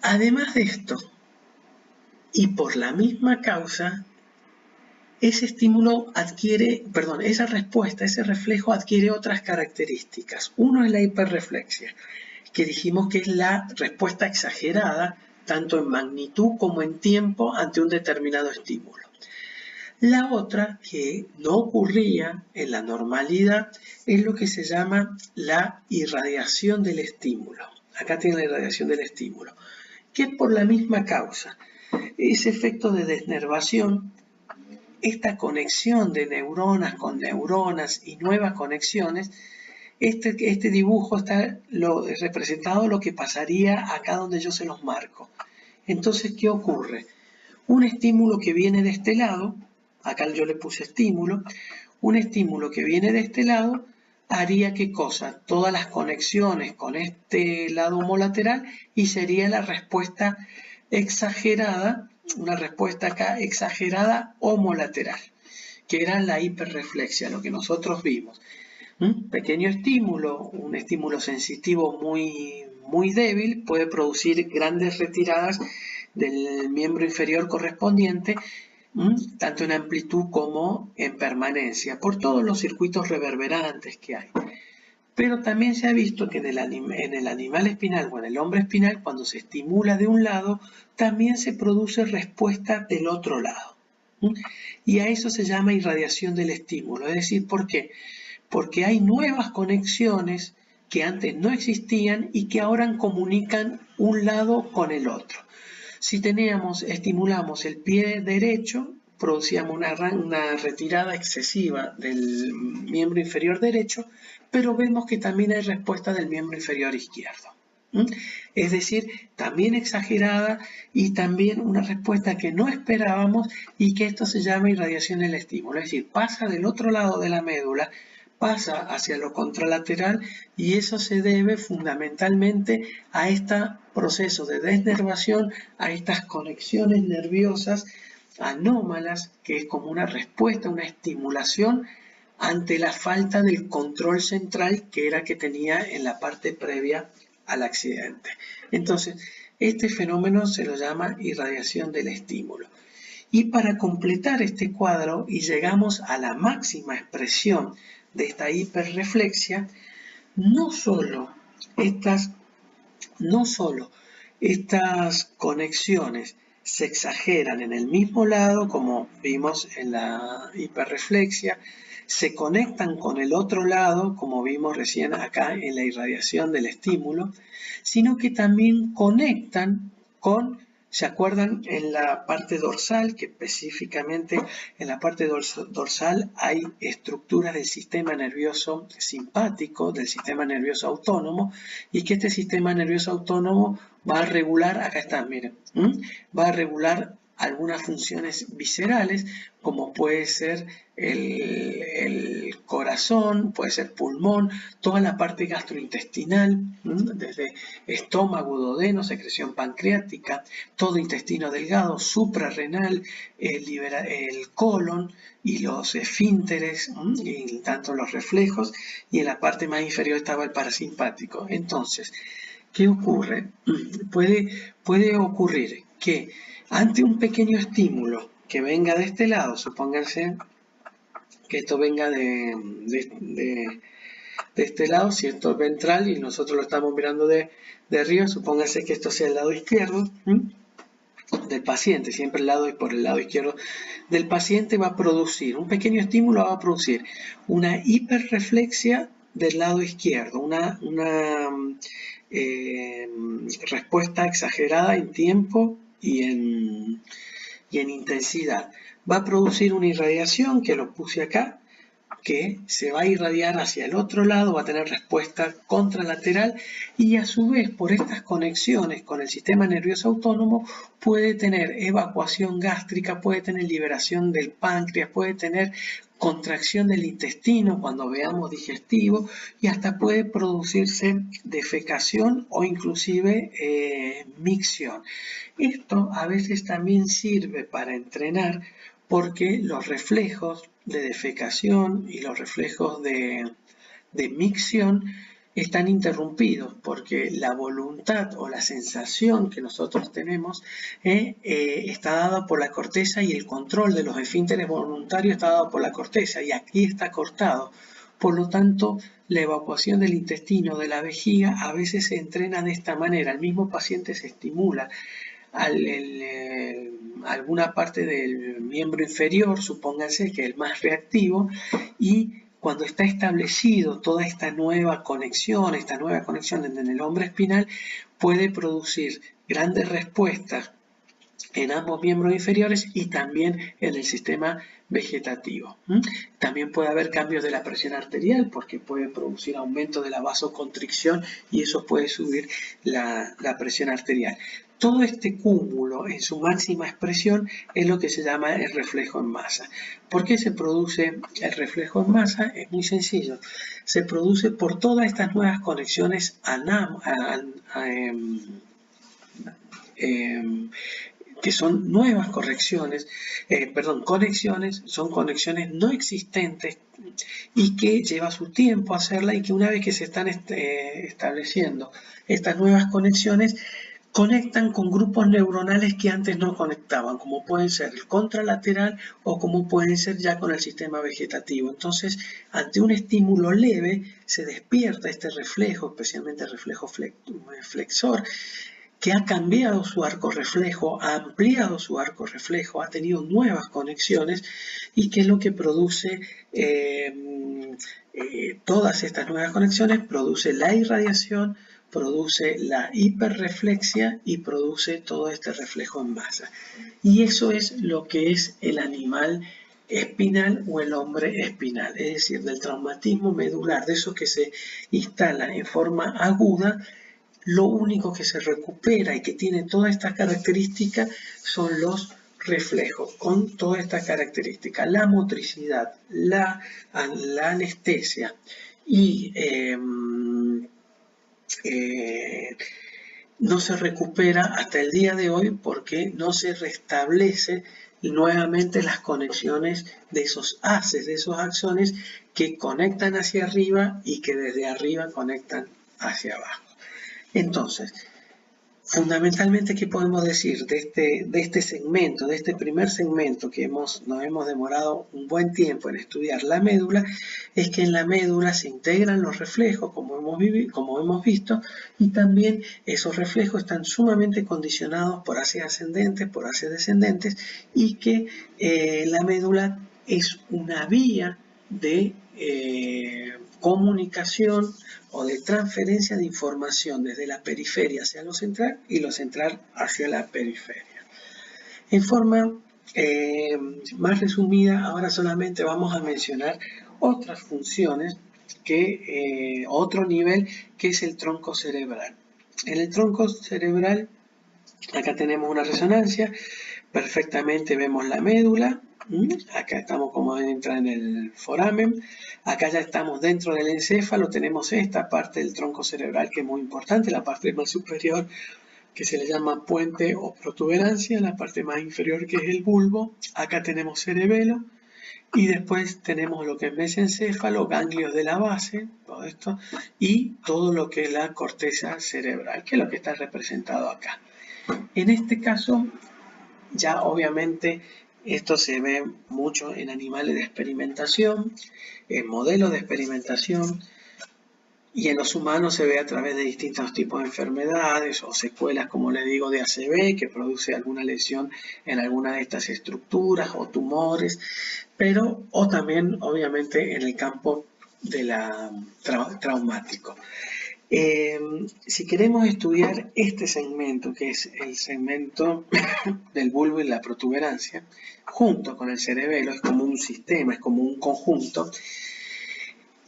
Además de esto, y por la misma causa, ese estímulo adquiere, perdón, esa respuesta, ese reflejo adquiere otras características. Uno es la hiperreflexia, que dijimos que es la respuesta exagerada, tanto en magnitud como en tiempo, ante un determinado estímulo. La otra, que no ocurría en la normalidad, es lo que se llama la irradiación del estímulo. Acá tiene la irradiación del estímulo, que es por la misma causa. Ese efecto de desnervación, esta conexión de neuronas con neuronas y nuevas conexiones, este dibujo está representado lo que pasaría acá donde yo se los marco. Entonces, ¿qué ocurre? Un estímulo que viene de este lado, acá yo le puse estímulo, un estímulo que viene de este lado haría ¿qué cosa? Todas las conexiones con este lado homolateral y sería la respuesta exagerada, una respuesta acá exagerada homolateral, que era la hiperreflexia, lo que nosotros vimos. Un pequeño estímulo, un estímulo sensitivo muy débil, puede producir grandes retiradas del miembro inferior correspondiente, tanto en amplitud como en permanencia, por todos los circuitos reverberantes que hay. Pero también se ha visto que en el animal espinal o en el hombre espinal, cuando se estimula de un lado, también se produce respuesta del otro lado. Y a eso se llama irradiación del estímulo. Es decir, ¿por qué? Porque hay nuevas conexiones que antes no existían y que ahora comunican un lado con el otro. Si estimulamos el pie derecho, producíamos una retirada excesiva del miembro inferior derecho, pero vemos que también hay respuesta del miembro inferior izquierdo. Es decir, también exagerada y también una respuesta que no esperábamos y que esto se llama irradiación del estímulo. Es decir, pasa del otro lado de la médula, pasa hacia lo contralateral y eso se debe fundamentalmente a este proceso de desnervación, a estas conexiones nerviosas anómalas, que es como una respuesta, una estimulación ante la falta del control central que era que tenía en la parte previa al accidente. Entonces, este fenómeno se lo llama irradiación del estímulo. Y para completar este cuadro y llegamos a la máxima expresión de esta hiperreflexia, no solo estas conexiones se exageran en el mismo lado, como vimos en la hiperreflexia, se conectan con el otro lado, como vimos recién acá en la irradiación del estímulo, sino que también conectan con, ¿se acuerdan? En la parte dorsal, que específicamente en la parte dorsal hay estructuras del sistema nervioso simpático, del sistema nervioso autónomo, y que este sistema nervioso autónomo va a regular, acá está, miren, va a regular algunas funciones viscerales, como puede ser el corazón, puede ser pulmón, toda la parte gastrointestinal, desde estómago, duodeno, secreción pancreática, todo intestino delgado, suprarrenal, el colon y los esfínteres, y tanto los reflejos, y en la parte más inferior estaba el parasimpático. Entonces, ¿qué ocurre? Puede ocurrir que ante un pequeño estímulo que venga de este lado, supónganse que esto venga de este lado, si esto es ventral y nosotros lo estamos mirando de arriba, supónganse que esto sea el lado izquierdo del paciente, siempre el lado y por el lado izquierdo del paciente va a producir, un pequeño estímulo va a producir una hiperreflexia del lado izquierdo, una respuesta exagerada en tiempo y en intensidad. Va a producir una irradiación, que lo puse acá, que se va a irradiar hacia el otro lado, va a tener respuesta contralateral y a su vez por estas conexiones con el sistema nervioso autónomo puede tener evacuación gástrica, puede tener liberación del páncreas, puede tener contracción del intestino cuando veamos digestivo y hasta puede producirse defecación o inclusive micción. Esto a veces también sirve para entrenar porque los reflejos de defecación y los reflejos de micción están interrumpidos porque la voluntad o la sensación que nosotros tenemos está dada por la corteza y el control de los esfínteres voluntarios está dado por la corteza y aquí está cortado. Por lo tanto, la evacuación del intestino, de la vejiga, a veces se entrena de esta manera. El mismo paciente se estimula alguna parte del miembro inferior, supónganse que es el más reactivo, y cuando está establecido toda esta nueva conexión en el hombro espinal, puede producir grandes respuestas en ambos miembros inferiores y también en el sistema vegetativo. También puede haber cambios de la presión arterial porque puede producir aumento de la vasoconstricción y eso puede subir la presión arterial. Todo este cúmulo en su máxima expresión es lo que se llama el reflejo en masa. ¿Por qué se produce el reflejo en masa? Es muy sencillo. Se produce por todas estas nuevas conexiones que son nuevas conexiones, son conexiones no existentes y que lleva su tiempo hacerla y que una vez que se están estableciendo estas nuevas conexiones, conectan con grupos neuronales que antes no conectaban, como pueden ser el contralateral o como pueden ser ya con el sistema vegetativo. Entonces, ante un estímulo leve, se despierta este reflejo, especialmente el reflejo flexor, que ha cambiado su arco reflejo, ha ampliado su arco reflejo, ha tenido nuevas conexiones y que es lo que produce todas estas nuevas conexiones, produce la irradiación, produce la hiperreflexia y produce todo este reflejo en masa. Y eso es lo que es el animal espinal o el hombre espinal, es decir, del traumatismo medular, de eso que se instala en forma aguda. Lo único que se recupera y que tiene todas estas características son los reflejos, con todas estas características, la motricidad, la anestesia y no se recupera hasta el día de hoy porque no se restablece nuevamente las conexiones de esos haces, de esos axones que conectan hacia arriba y que desde arriba conectan hacia abajo. Entonces, fundamentalmente, ¿qué podemos decir de este segmento, de este primer segmento que nos hemos demorado un buen tiempo en estudiar la médula? Es que en la médula se integran los reflejos, como hemos visto, y también esos reflejos están sumamente condicionados por haces ascendentes, por haces descendentes, y que la médula es una vía de comunicación o de transferencia de información desde la periferia hacia lo central y lo central hacia la periferia. En forma más resumida, ahora solamente vamos a mencionar otras funciones, otro nivel que es el tronco cerebral. En el tronco cerebral, acá tenemos una resonancia, perfectamente vemos la médula, acá estamos como entra en el foramen, acá ya estamos dentro del encéfalo, tenemos esta parte del tronco cerebral que es muy importante, la parte más superior que se le llama puente o protuberancia, la parte más inferior que es el bulbo, acá tenemos cerebelo y después tenemos lo que es mesencéfalo, ganglios de la base, todo esto, y todo lo que es la corteza cerebral, que es lo que está representado acá. En este caso, ya obviamente esto se ve mucho en animales de experimentación, en modelos de experimentación, y en los humanos se ve a través de distintos tipos de enfermedades o secuelas, como le digo, de ACV, que produce alguna lesión en alguna de estas estructuras o tumores, o también obviamente en el campo de la traumático. Si queremos estudiar este segmento, que es el segmento del bulbo y la protuberancia, junto con el cerebelo, es como un sistema, es como un conjunto,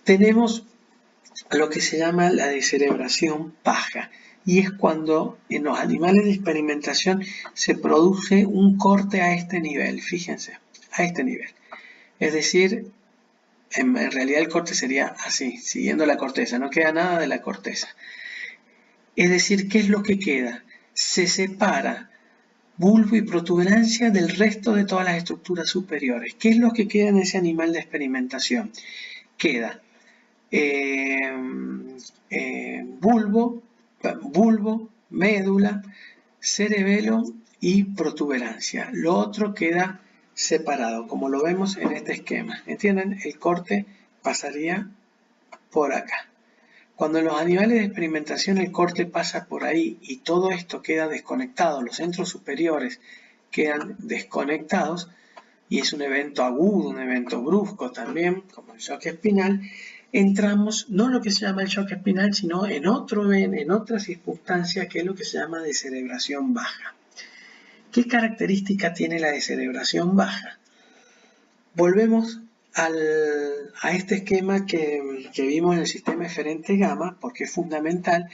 tenemos lo que se llama la descerebración paja, y es cuando en los animales de experimentación se produce un corte a este nivel, fíjense, a este nivel. Es decir, en realidad el corte sería así, siguiendo la corteza, no queda nada de la corteza. Es decir, ¿qué es lo que queda? Se separa bulbo y protuberancia del resto de todas las estructuras superiores. ¿Qué es lo que queda en ese animal de experimentación? Queda bulbo, médula, cerebelo y protuberancia. Lo otro queda separado, como lo vemos en este esquema. ¿Entienden? El corte pasaría por acá. Cuando en los animales de experimentación el corte pasa por ahí y todo esto queda desconectado, los centros superiores quedan desconectados, y es un evento agudo, un evento brusco también, como el shock espinal, entramos no en lo que se llama el shock espinal, sino en otra circunstancia que es lo que se llama descerebración baja. ¿Qué característica tiene la descerebración baja? Volvemos a este esquema que vimos en el sistema eferente gamma, porque es fundamental.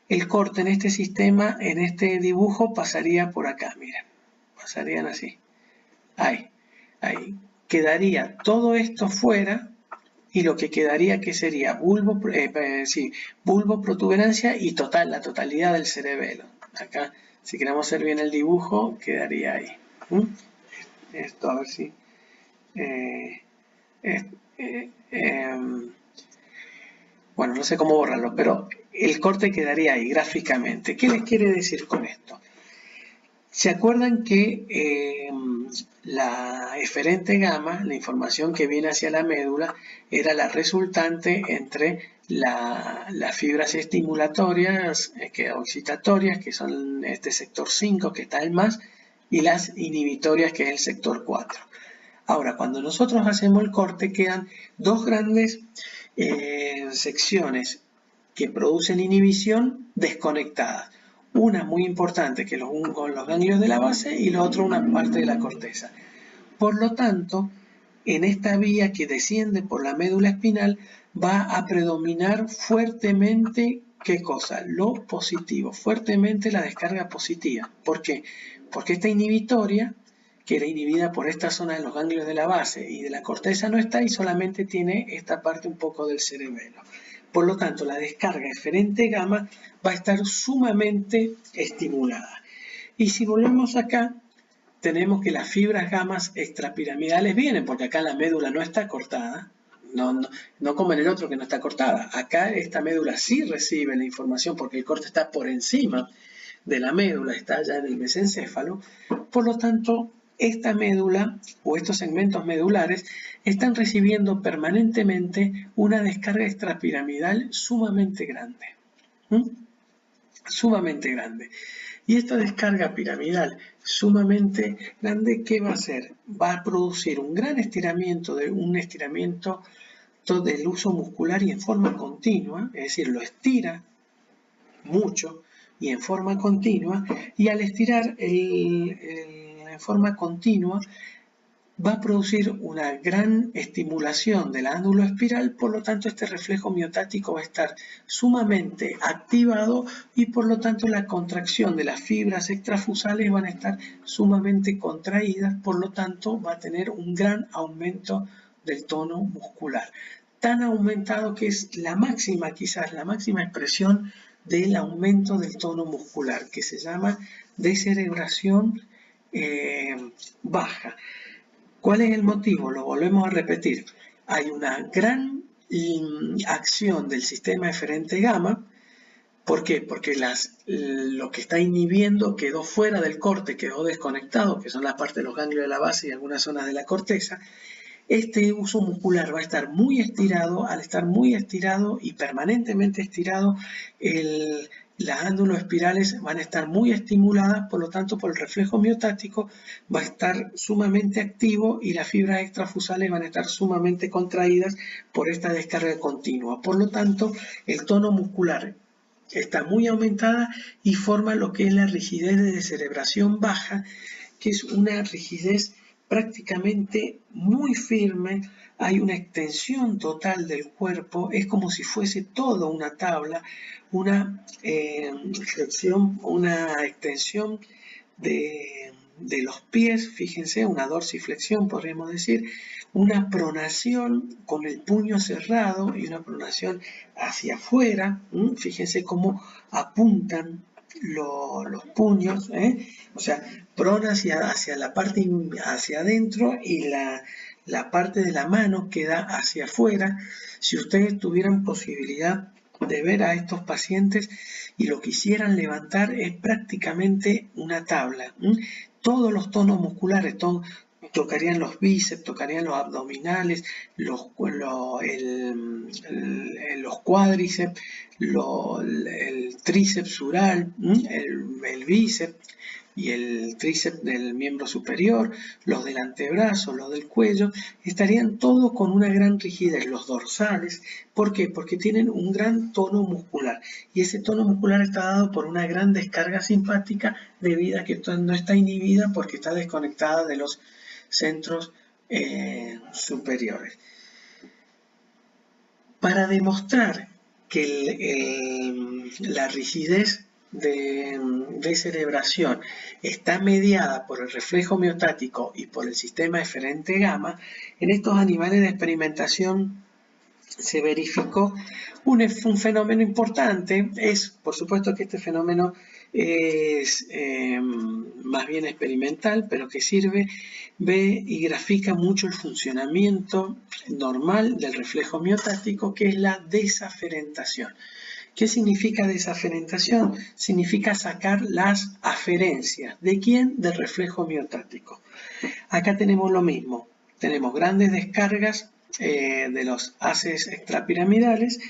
El corte en este sistema, en este dibujo, pasaría por acá, miren, pasarían así, ahí. Quedaría todo esto fuera y lo que quedaría que sería bulbo, protuberancia y la totalidad del cerebelo. Acá, si queremos hacer bien el dibujo, quedaría ahí. Esto, a ver si... bueno, no sé cómo borrarlo, pero el corte quedaría ahí gráficamente. ¿Qué les quiere decir con esto? ¿Se acuerdan que la eferente gamma, la información que viene hacia la médula, era la resultante entre las fibras estimulatorias, excitatorias, que son este sector 5, que está en más, y las inhibitorias, que es el sector 4? Ahora, cuando nosotros hacemos el corte, quedan dos grandes secciones que producen inhibición desconectadas. Una muy importante, que con los ganglios de la base, y la otra una parte de la corteza. Por lo tanto, en esta vía que desciende por la médula espinal va a predominar fuertemente, ¿qué cosa? Lo positivo, fuertemente la descarga positiva. ¿Por qué? Porque esta inhibitoria, que era inhibida por esta zona de los ganglios de la base y de la corteza, no está y solamente tiene esta parte un poco del cerebelo. Por lo tanto, la descarga eferente gamma va a estar sumamente estimulada. Y si volvemos acá, tenemos que las fibras gamas extrapiramidales vienen, porque acá la médula no está cortada, no como en el otro que no está cortada. Acá esta médula sí recibe la información porque el corte está por encima de la médula, está allá en el mesencéfalo. Por lo tanto, esta médula o estos segmentos medulares están recibiendo permanentemente una descarga extrapiramidal sumamente grande. Sumamente grande. Y esta descarga piramidal sumamente grande, ¿qué va a hacer? Va a producir un gran estiramiento, del uso muscular y en forma continua, es decir, lo estira mucho y en forma continua, y al estirar en forma continua va a producir una gran estimulación del ángulo espiral, por lo tanto este reflejo miotático va a estar sumamente activado y por lo tanto la contracción de las fibras extrafusales van a estar sumamente contraídas, por lo tanto va a tener un gran aumento del tono muscular. Tan aumentado que es quizás la máxima expresión del aumento del tono muscular, que se llama descerebración baja. ¿Cuál es el motivo? Lo volvemos a repetir. Hay una gran acción del sistema eferente gamma. ¿Por qué? Porque lo que está inhibiendo quedó fuera del corte, quedó desconectado, que son las partes de los ganglios de la base y algunas zonas de la corteza. Este uso muscular va a estar muy estirado. Al estar muy estirado y permanentemente estirado, las ándulos espirales van a estar muy estimuladas, por lo tanto, por el reflejo miotático va a estar sumamente activo y las fibras extrafusales van a estar sumamente contraídas por esta descarga continua. Por lo tanto, el tono muscular está muy aumentada y forma lo que es la rigidez de descerebración baja, que es una rigidez prácticamente muy firme. Hay una extensión total del cuerpo, es como si fuese toda una tabla, una flexión, una extensión de los pies, fíjense, una dorsiflexión podríamos decir, una pronación con el puño cerrado y una pronación hacia afuera. Fíjense cómo apuntan los puños, o sea, prona hacia la parte hacia adentro y la parte de la mano queda hacia afuera. Si ustedes tuvieran posibilidad de ver a estos pacientes y lo quisieran levantar es prácticamente una tabla. Todos los tonos musculares, tocarían los bíceps, tocarían los abdominales, los cuádriceps, el tríceps sural, el bíceps y el tríceps del miembro superior, los del antebrazo, los del cuello, estarían todos con una gran rigidez, los dorsales. ¿Por qué? Porque tienen un gran tono muscular y ese tono muscular está dado por una gran descarga simpática debido a que no está inhibida porque está desconectada de los centros superiores. Para demostrar que la rigidez de cerebración está mediada por el reflejo miotático y por el sistema eferente gamma, en estos animales de experimentación se verificó un fenómeno importante. Por supuesto que este fenómeno es más bien experimental, pero que ve y grafica mucho el funcionamiento normal del reflejo miotático, que es la desaferentación. ¿Qué significa desaferentación? Significa sacar las aferencias. ¿De quién? Del reflejo miotático. Acá tenemos lo mismo. Tenemos grandes descargas de los haces extrapiramidales,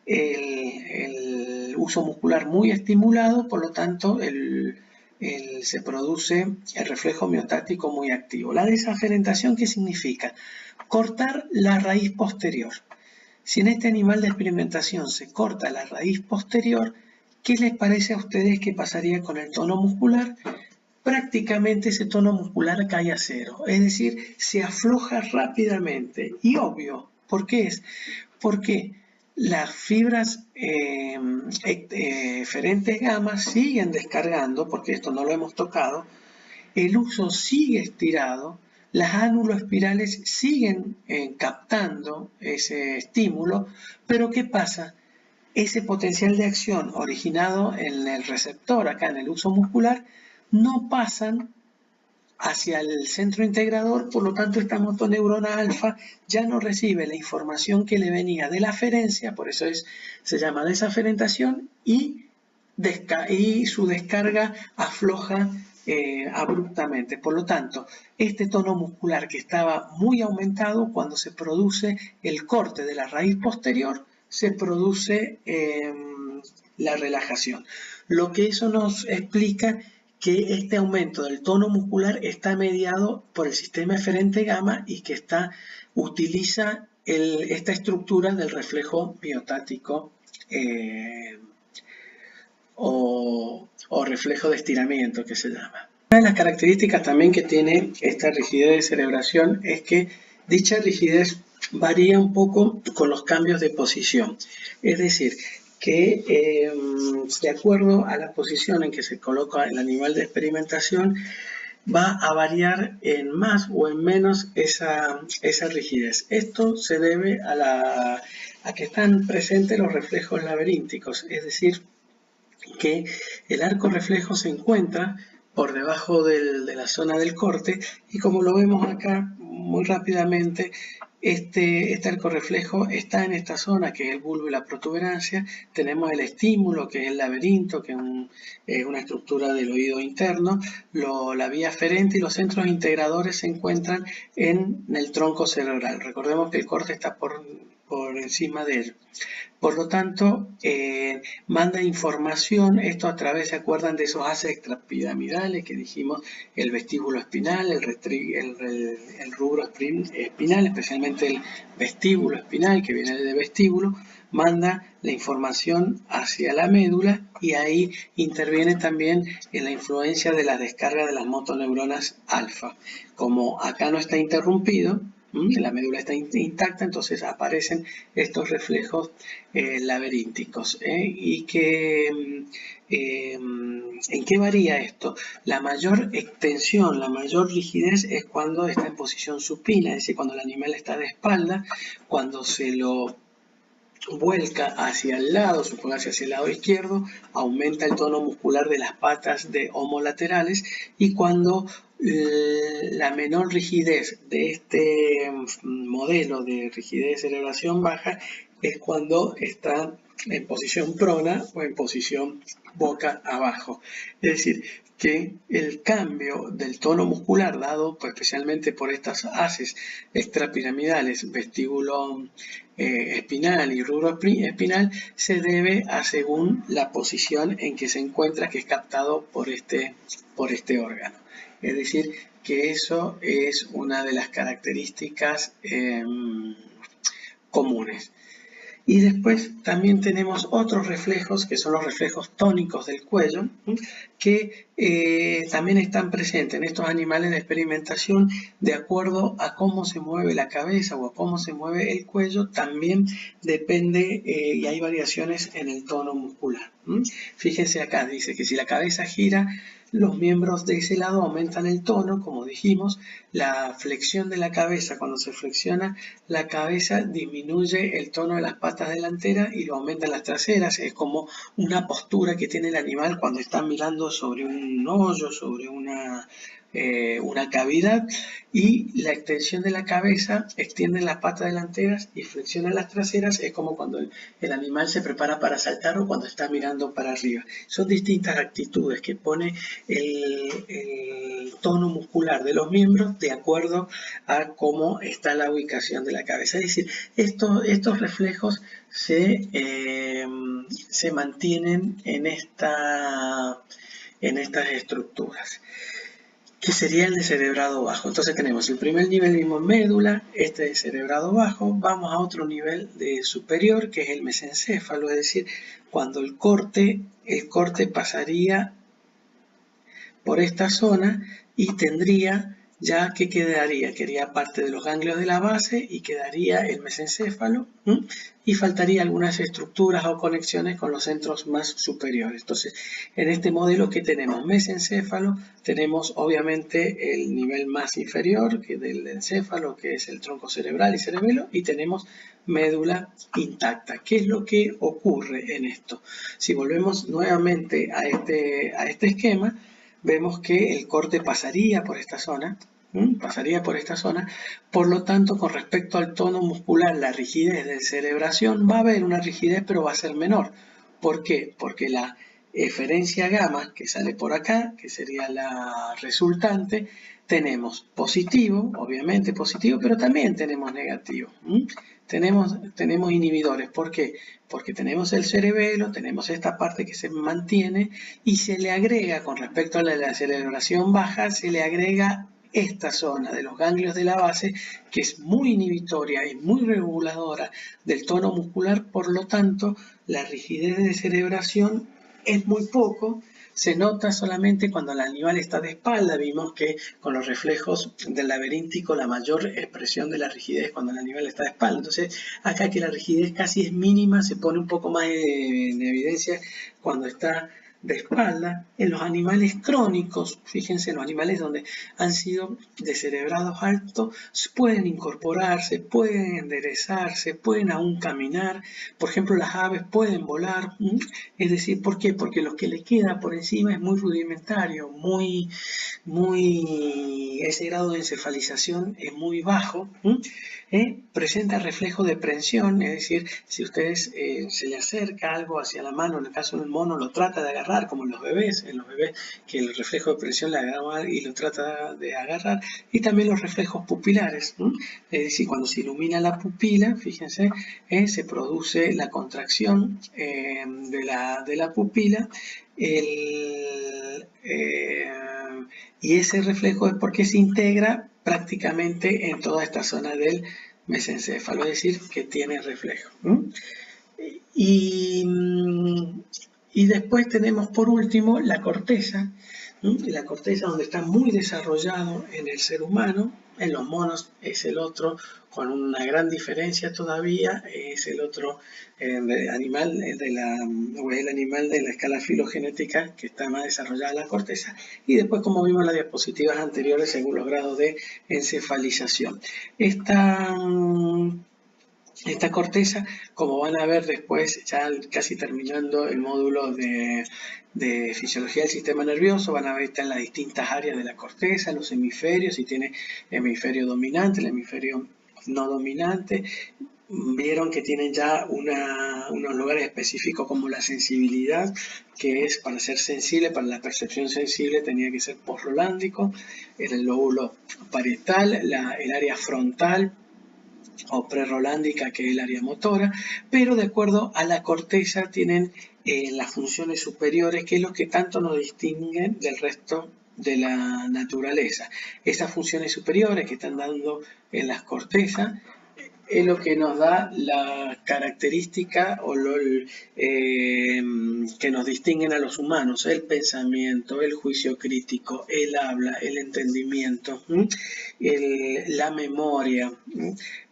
el uso muscular muy estimulado, por lo tanto se produce el reflejo miotático muy activo. La desaferentación, ¿qué significa? Cortar la raíz posterior. Si en este animal de experimentación se corta la raíz posterior, ¿qué les parece a ustedes que pasaría con el tono muscular? Prácticamente ese tono muscular cae a cero, es decir, se afloja rápidamente. Y obvio, ¿por qué es? Porque las fibras eferentes gamma siguen descargando, porque esto no lo hemos tocado, el uso sigue estirado, las ánuloespirales siguen captando ese estímulo, pero ¿qué pasa? Ese potencial de acción originado en el receptor, acá en el uso muscular, no pasan hacia el centro integrador, por lo tanto esta motoneurona alfa ya no recibe la información que le venía de la aferencia, por eso se llama desaferentación, y su descarga afloja abruptamente. Por lo tanto, este tono muscular que estaba muy aumentado, cuando se produce el corte de la raíz posterior, se produce la relajación. Lo que eso nos explica que este aumento del tono muscular está mediado por el sistema eferente gamma y que utiliza esta estructura del reflejo miotático o reflejo de estiramiento, que se llama. Una de las características también que tiene esta rigidez de cerebración es que dicha rigidez varía un poco con los cambios de posición. Es decir, que de acuerdo a la posición en que se coloca el animal de experimentación, va a variar en más o en menos esa rigidez. Esto se debe a que están presentes los reflejos laberínticos, es decir, que el arco reflejo se encuentra por debajo de la zona del corte y como lo vemos acá muy rápidamente, este arco reflejo está en esta zona que es el bulbo y la protuberancia. Tenemos el estímulo que es el laberinto, que es una estructura del oído interno, la vía aferente y los centros integradores se encuentran en el tronco cerebral. Recordemos que el corte está por encima de él. Por lo tanto, manda información, esto a través, ¿se acuerdan de esos haces extrapiramidales que dijimos? El vestíbulo espinal, el rubro espinal, especialmente el vestíbulo espinal, que viene de vestíbulo, manda la información hacia la médula y ahí interviene también en la influencia de la descarga de las motoneuronas alfa. Como acá no está interrumpido, la médula está intacta, entonces aparecen estos reflejos laberínticos. ¿Y en qué varía esto? La mayor extensión, la mayor rigidez es cuando está en posición supina, es decir, cuando el animal está de espalda, cuando se lo vuelca hacia el lado, supóngase hacia el lado izquierdo, aumenta el tono muscular de las patas homolaterales, y cuando la menor rigidez de este modelo de rigidez de cerebración baja es cuando está en posición prona o en posición boca abajo. Es decir, que el cambio del tono muscular dado especialmente por estas haces extrapiramidales, vestíbulo espinal y rubro espinal, se debe a según la posición en que se encuentra, que es captado por este órgano. Es decir, que eso es una de las características comunes. Y después también tenemos otros reflejos, que son los reflejos tónicos del cuello, que también están presentes en estos animales de experimentación de acuerdo a cómo se mueve la cabeza o a cómo se mueve el cuello. También depende y hay variaciones en el tono muscular. Fíjense acá, dice que si la cabeza gira, los miembros de ese lado aumentan el tono, como dijimos. La flexión de la cabeza, cuando se flexiona la cabeza, disminuye el tono de las patas delanteras y lo aumenta en las traseras. Es como una postura que tiene el animal cuando está mirando sobre un hoyo, sobre una cavidad, y la extensión de la cabeza extiende las patas delanteras y flexiona las traseras. Es como cuando el animal se prepara para saltar o cuando está mirando para arriba. Son distintas actitudes que pone el tono muscular de los miembros de acuerdo a cómo está la ubicación de la cabeza. Es decir, estos reflejos se mantienen en estas estructuras, que sería el descerebrado bajo. Entonces tenemos el primer nivel, vimos médula, este descerebrado bajo. Vamos a otro nivel de superior, que es el mesencéfalo, es decir, cuando el corte pasaría por esta zona y tendría ya que quedaría parte de los ganglios de la base y quedaría el mesencéfalo, y faltaría algunas estructuras o conexiones con los centros más superiores. Entonces, en este modelo que tenemos mesencéfalo, tenemos obviamente el nivel más inferior del encéfalo, que es el tronco cerebral y cerebelo, y tenemos médula intacta. ¿Qué es lo que ocurre en esto? Si volvemos nuevamente a este esquema, vemos que el corte pasaría por esta zona, por lo tanto, con respecto al tono muscular, la rigidez de cerebración, va a haber una rigidez, pero va a ser menor. ¿Por qué? Porque la eferencia gamma, que sale por acá, que sería la resultante, tenemos positivo, obviamente positivo, pero también tenemos negativo. Tenemos inhibidores. ¿Por qué? Porque tenemos el cerebelo, tenemos esta parte que se mantiene y se le agrega, con respecto a la celebración baja, se le agrega esta zona de los ganglios de la base, que es muy inhibitoria y muy reguladora del tono muscular. Por lo tanto, la rigidez de cerebración es muy poco. Se nota solamente cuando el animal está de espalda. Vimos que con los reflejos del laberíntico la mayor expresión de la rigidez cuando el animal está de espalda. Entonces, acá que la rigidez casi es mínima, se pone un poco más en evidencia cuando está de espalda. En los animales crónicos, fíjense, en los animales donde han sido descerebrados altos, pueden incorporarse, pueden enderezarse, pueden aún caminar. Por ejemplo, las aves pueden volar. Es decir, ¿por qué? Porque lo que le queda por encima es muy rudimentario, ese grado de encefalización es muy bajo. Presenta reflejo de prensión, es decir, si ustedes se le acerca algo hacia la mano, en el caso del mono lo trata de agarrar, como en los bebés que el reflejo de prensión le agarra y lo trata de agarrar, y también los reflejos pupilares, es decir, cuando se ilumina la pupila, fíjense, se produce la contracción de la pupila, y ese reflejo es porque se integra prácticamente en toda esta zona del mesencéfalo, es decir, que tiene reflejo. Y después tenemos por último la corteza, la corteza donde está muy desarrollado en el ser humano. En los monos es el otro, con una gran diferencia todavía, es el otro animal el animal de la escala filogenética que está más desarrollada la corteza. Y después, como vimos en las diapositivas anteriores, según los grados de encefalización. Esta corteza, como van a ver después, ya casi terminando el módulo de fisiología del sistema nervioso, van a ver que están las distintas áreas de la corteza, los hemisferios, si tiene hemisferio dominante, el hemisferio no dominante. vieron que tienen ya unos lugares específicos como la sensibilidad, que es para ser sensible, para la percepción sensible tenía que ser postrolándico, era el lóbulo parietal, el área frontal o prerolándica, que es el área motora, pero de acuerdo a la corteza tienen las funciones superiores, que es lo que tanto nos distinguen del resto de la naturaleza. Estas funciones superiores que están dando en las cortezas es lo que nos da la característica o que nos distinguen a los humanos: el pensamiento, el juicio crítico, el habla, el entendimiento, la memoria,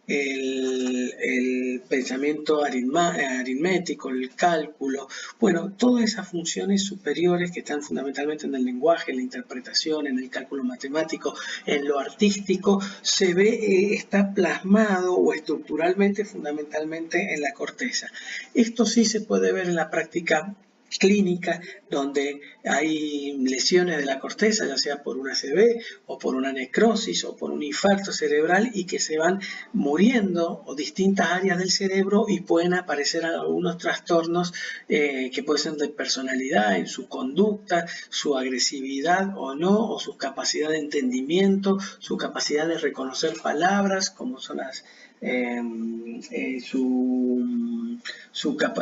el pensamiento aritmético, el cálculo. Bueno, todas esas funciones superiores que están fundamentalmente en el lenguaje, en la interpretación, en el cálculo matemático, en lo artístico, se ve, está plasmado o estructuralmente, fundamentalmente en la corteza. Esto sí se puede ver en la práctica clínica, donde hay lesiones de la corteza, ya sea por una ACV o por una necrosis o por un infarto cerebral, y que se van muriendo o distintas áreas del cerebro y pueden aparecer algunos trastornos que pueden ser de personalidad, en su conducta, su agresividad o no, o su capacidad de entendimiento, su capacidad de reconocer palabras, como son las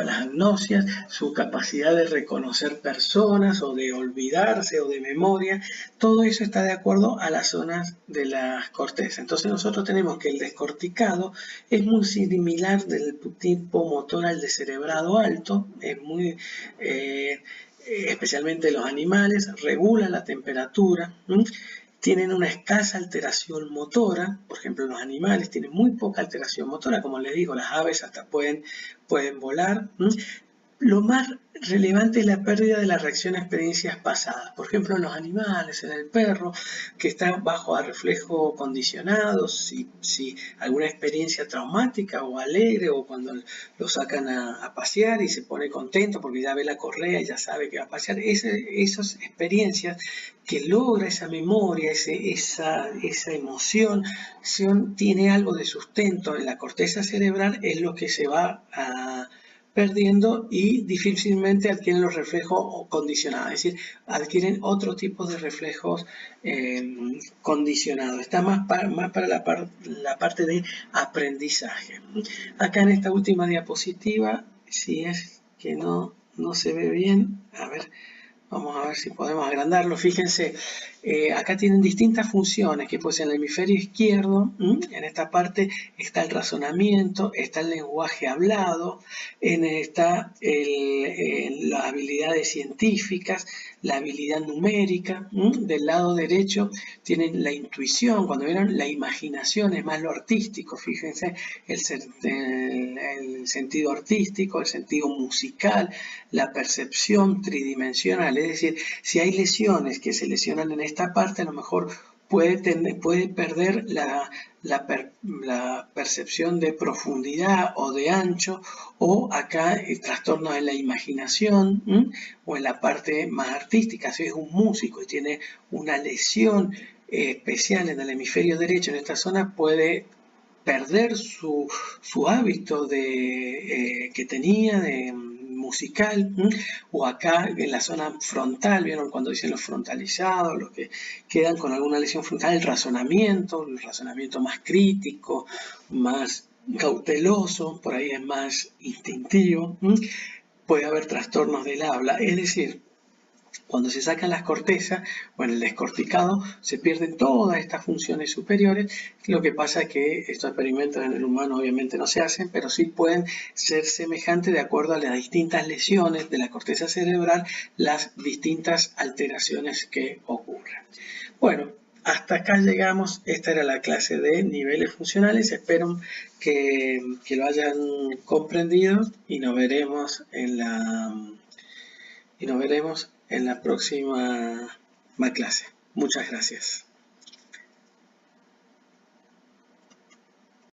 las agnosias, su capacidad de reconocer personas o de olvidarse o de memoria. Todo eso está de acuerdo a las zonas de las cortezas. Entonces nosotros tenemos que el descorticado es muy similar del tipo motor al descerebrado alto, es muy especialmente los animales, regula la temperatura, tienen una escasa alteración motora. Por ejemplo, los animales tienen muy poca alteración motora, como les digo, las aves hasta pueden volar. Lo más relevante es la pérdida de la reacción a experiencias pasadas. Por ejemplo, en los animales, en el perro, que está bajo a reflejo condicionado, si alguna experiencia traumática o alegre, o cuando lo sacan a pasear y se pone contento porque ya ve la correa y ya sabe que va a pasear, esas experiencias que logra esa memoria, esa emoción, tiene algo de sustento en la corteza cerebral, es lo que se va a perdiendo y difícilmente adquieren los reflejos condicionados, es decir, adquieren otro tipo de reflejos condicionados. Está más para la parte de aprendizaje. Acá en esta última diapositiva, si es que no se ve bien, a ver, vamos a ver si podemos agrandarlo. Fíjense, acá tienen distintas funciones, que pues en el hemisferio izquierdo, en esta parte está el razonamiento, está el lenguaje hablado, está las habilidades científicas, la habilidad numérica. Del lado derecho tienen la intuición, cuando vieron la imaginación, es más lo artístico. Fíjense, el sentido artístico, el sentido musical, la percepción tridimensional. Es decir, si hay lesiones que se lesionan en esta parte, a lo mejor puede perder la percepción de profundidad o de ancho, o acá trastornos en la imaginación, o en la parte más artística. Si es un músico y tiene una lesión especial en el hemisferio derecho, en esta zona, puede perder su hábito que tenía de musical. O acá en la zona frontal, vieron cuando dicen los frontalizados, los que quedan con alguna lesión frontal, el razonamiento más crítico, más cauteloso, por ahí es más instintivo. Puede haber trastornos del habla, es decir, cuando se sacan las cortezas o en el descorticado se pierden todas estas funciones superiores. Lo que pasa es que estos experimentos en el humano obviamente no se hacen, pero sí pueden ser semejantes de acuerdo a las distintas lesiones de la corteza cerebral, las distintas alteraciones que ocurren. Bueno, hasta acá llegamos. Esta era la clase de niveles funcionales. Espero que lo hayan comprendido y nos veremos en la próxima clase. Muchas gracias.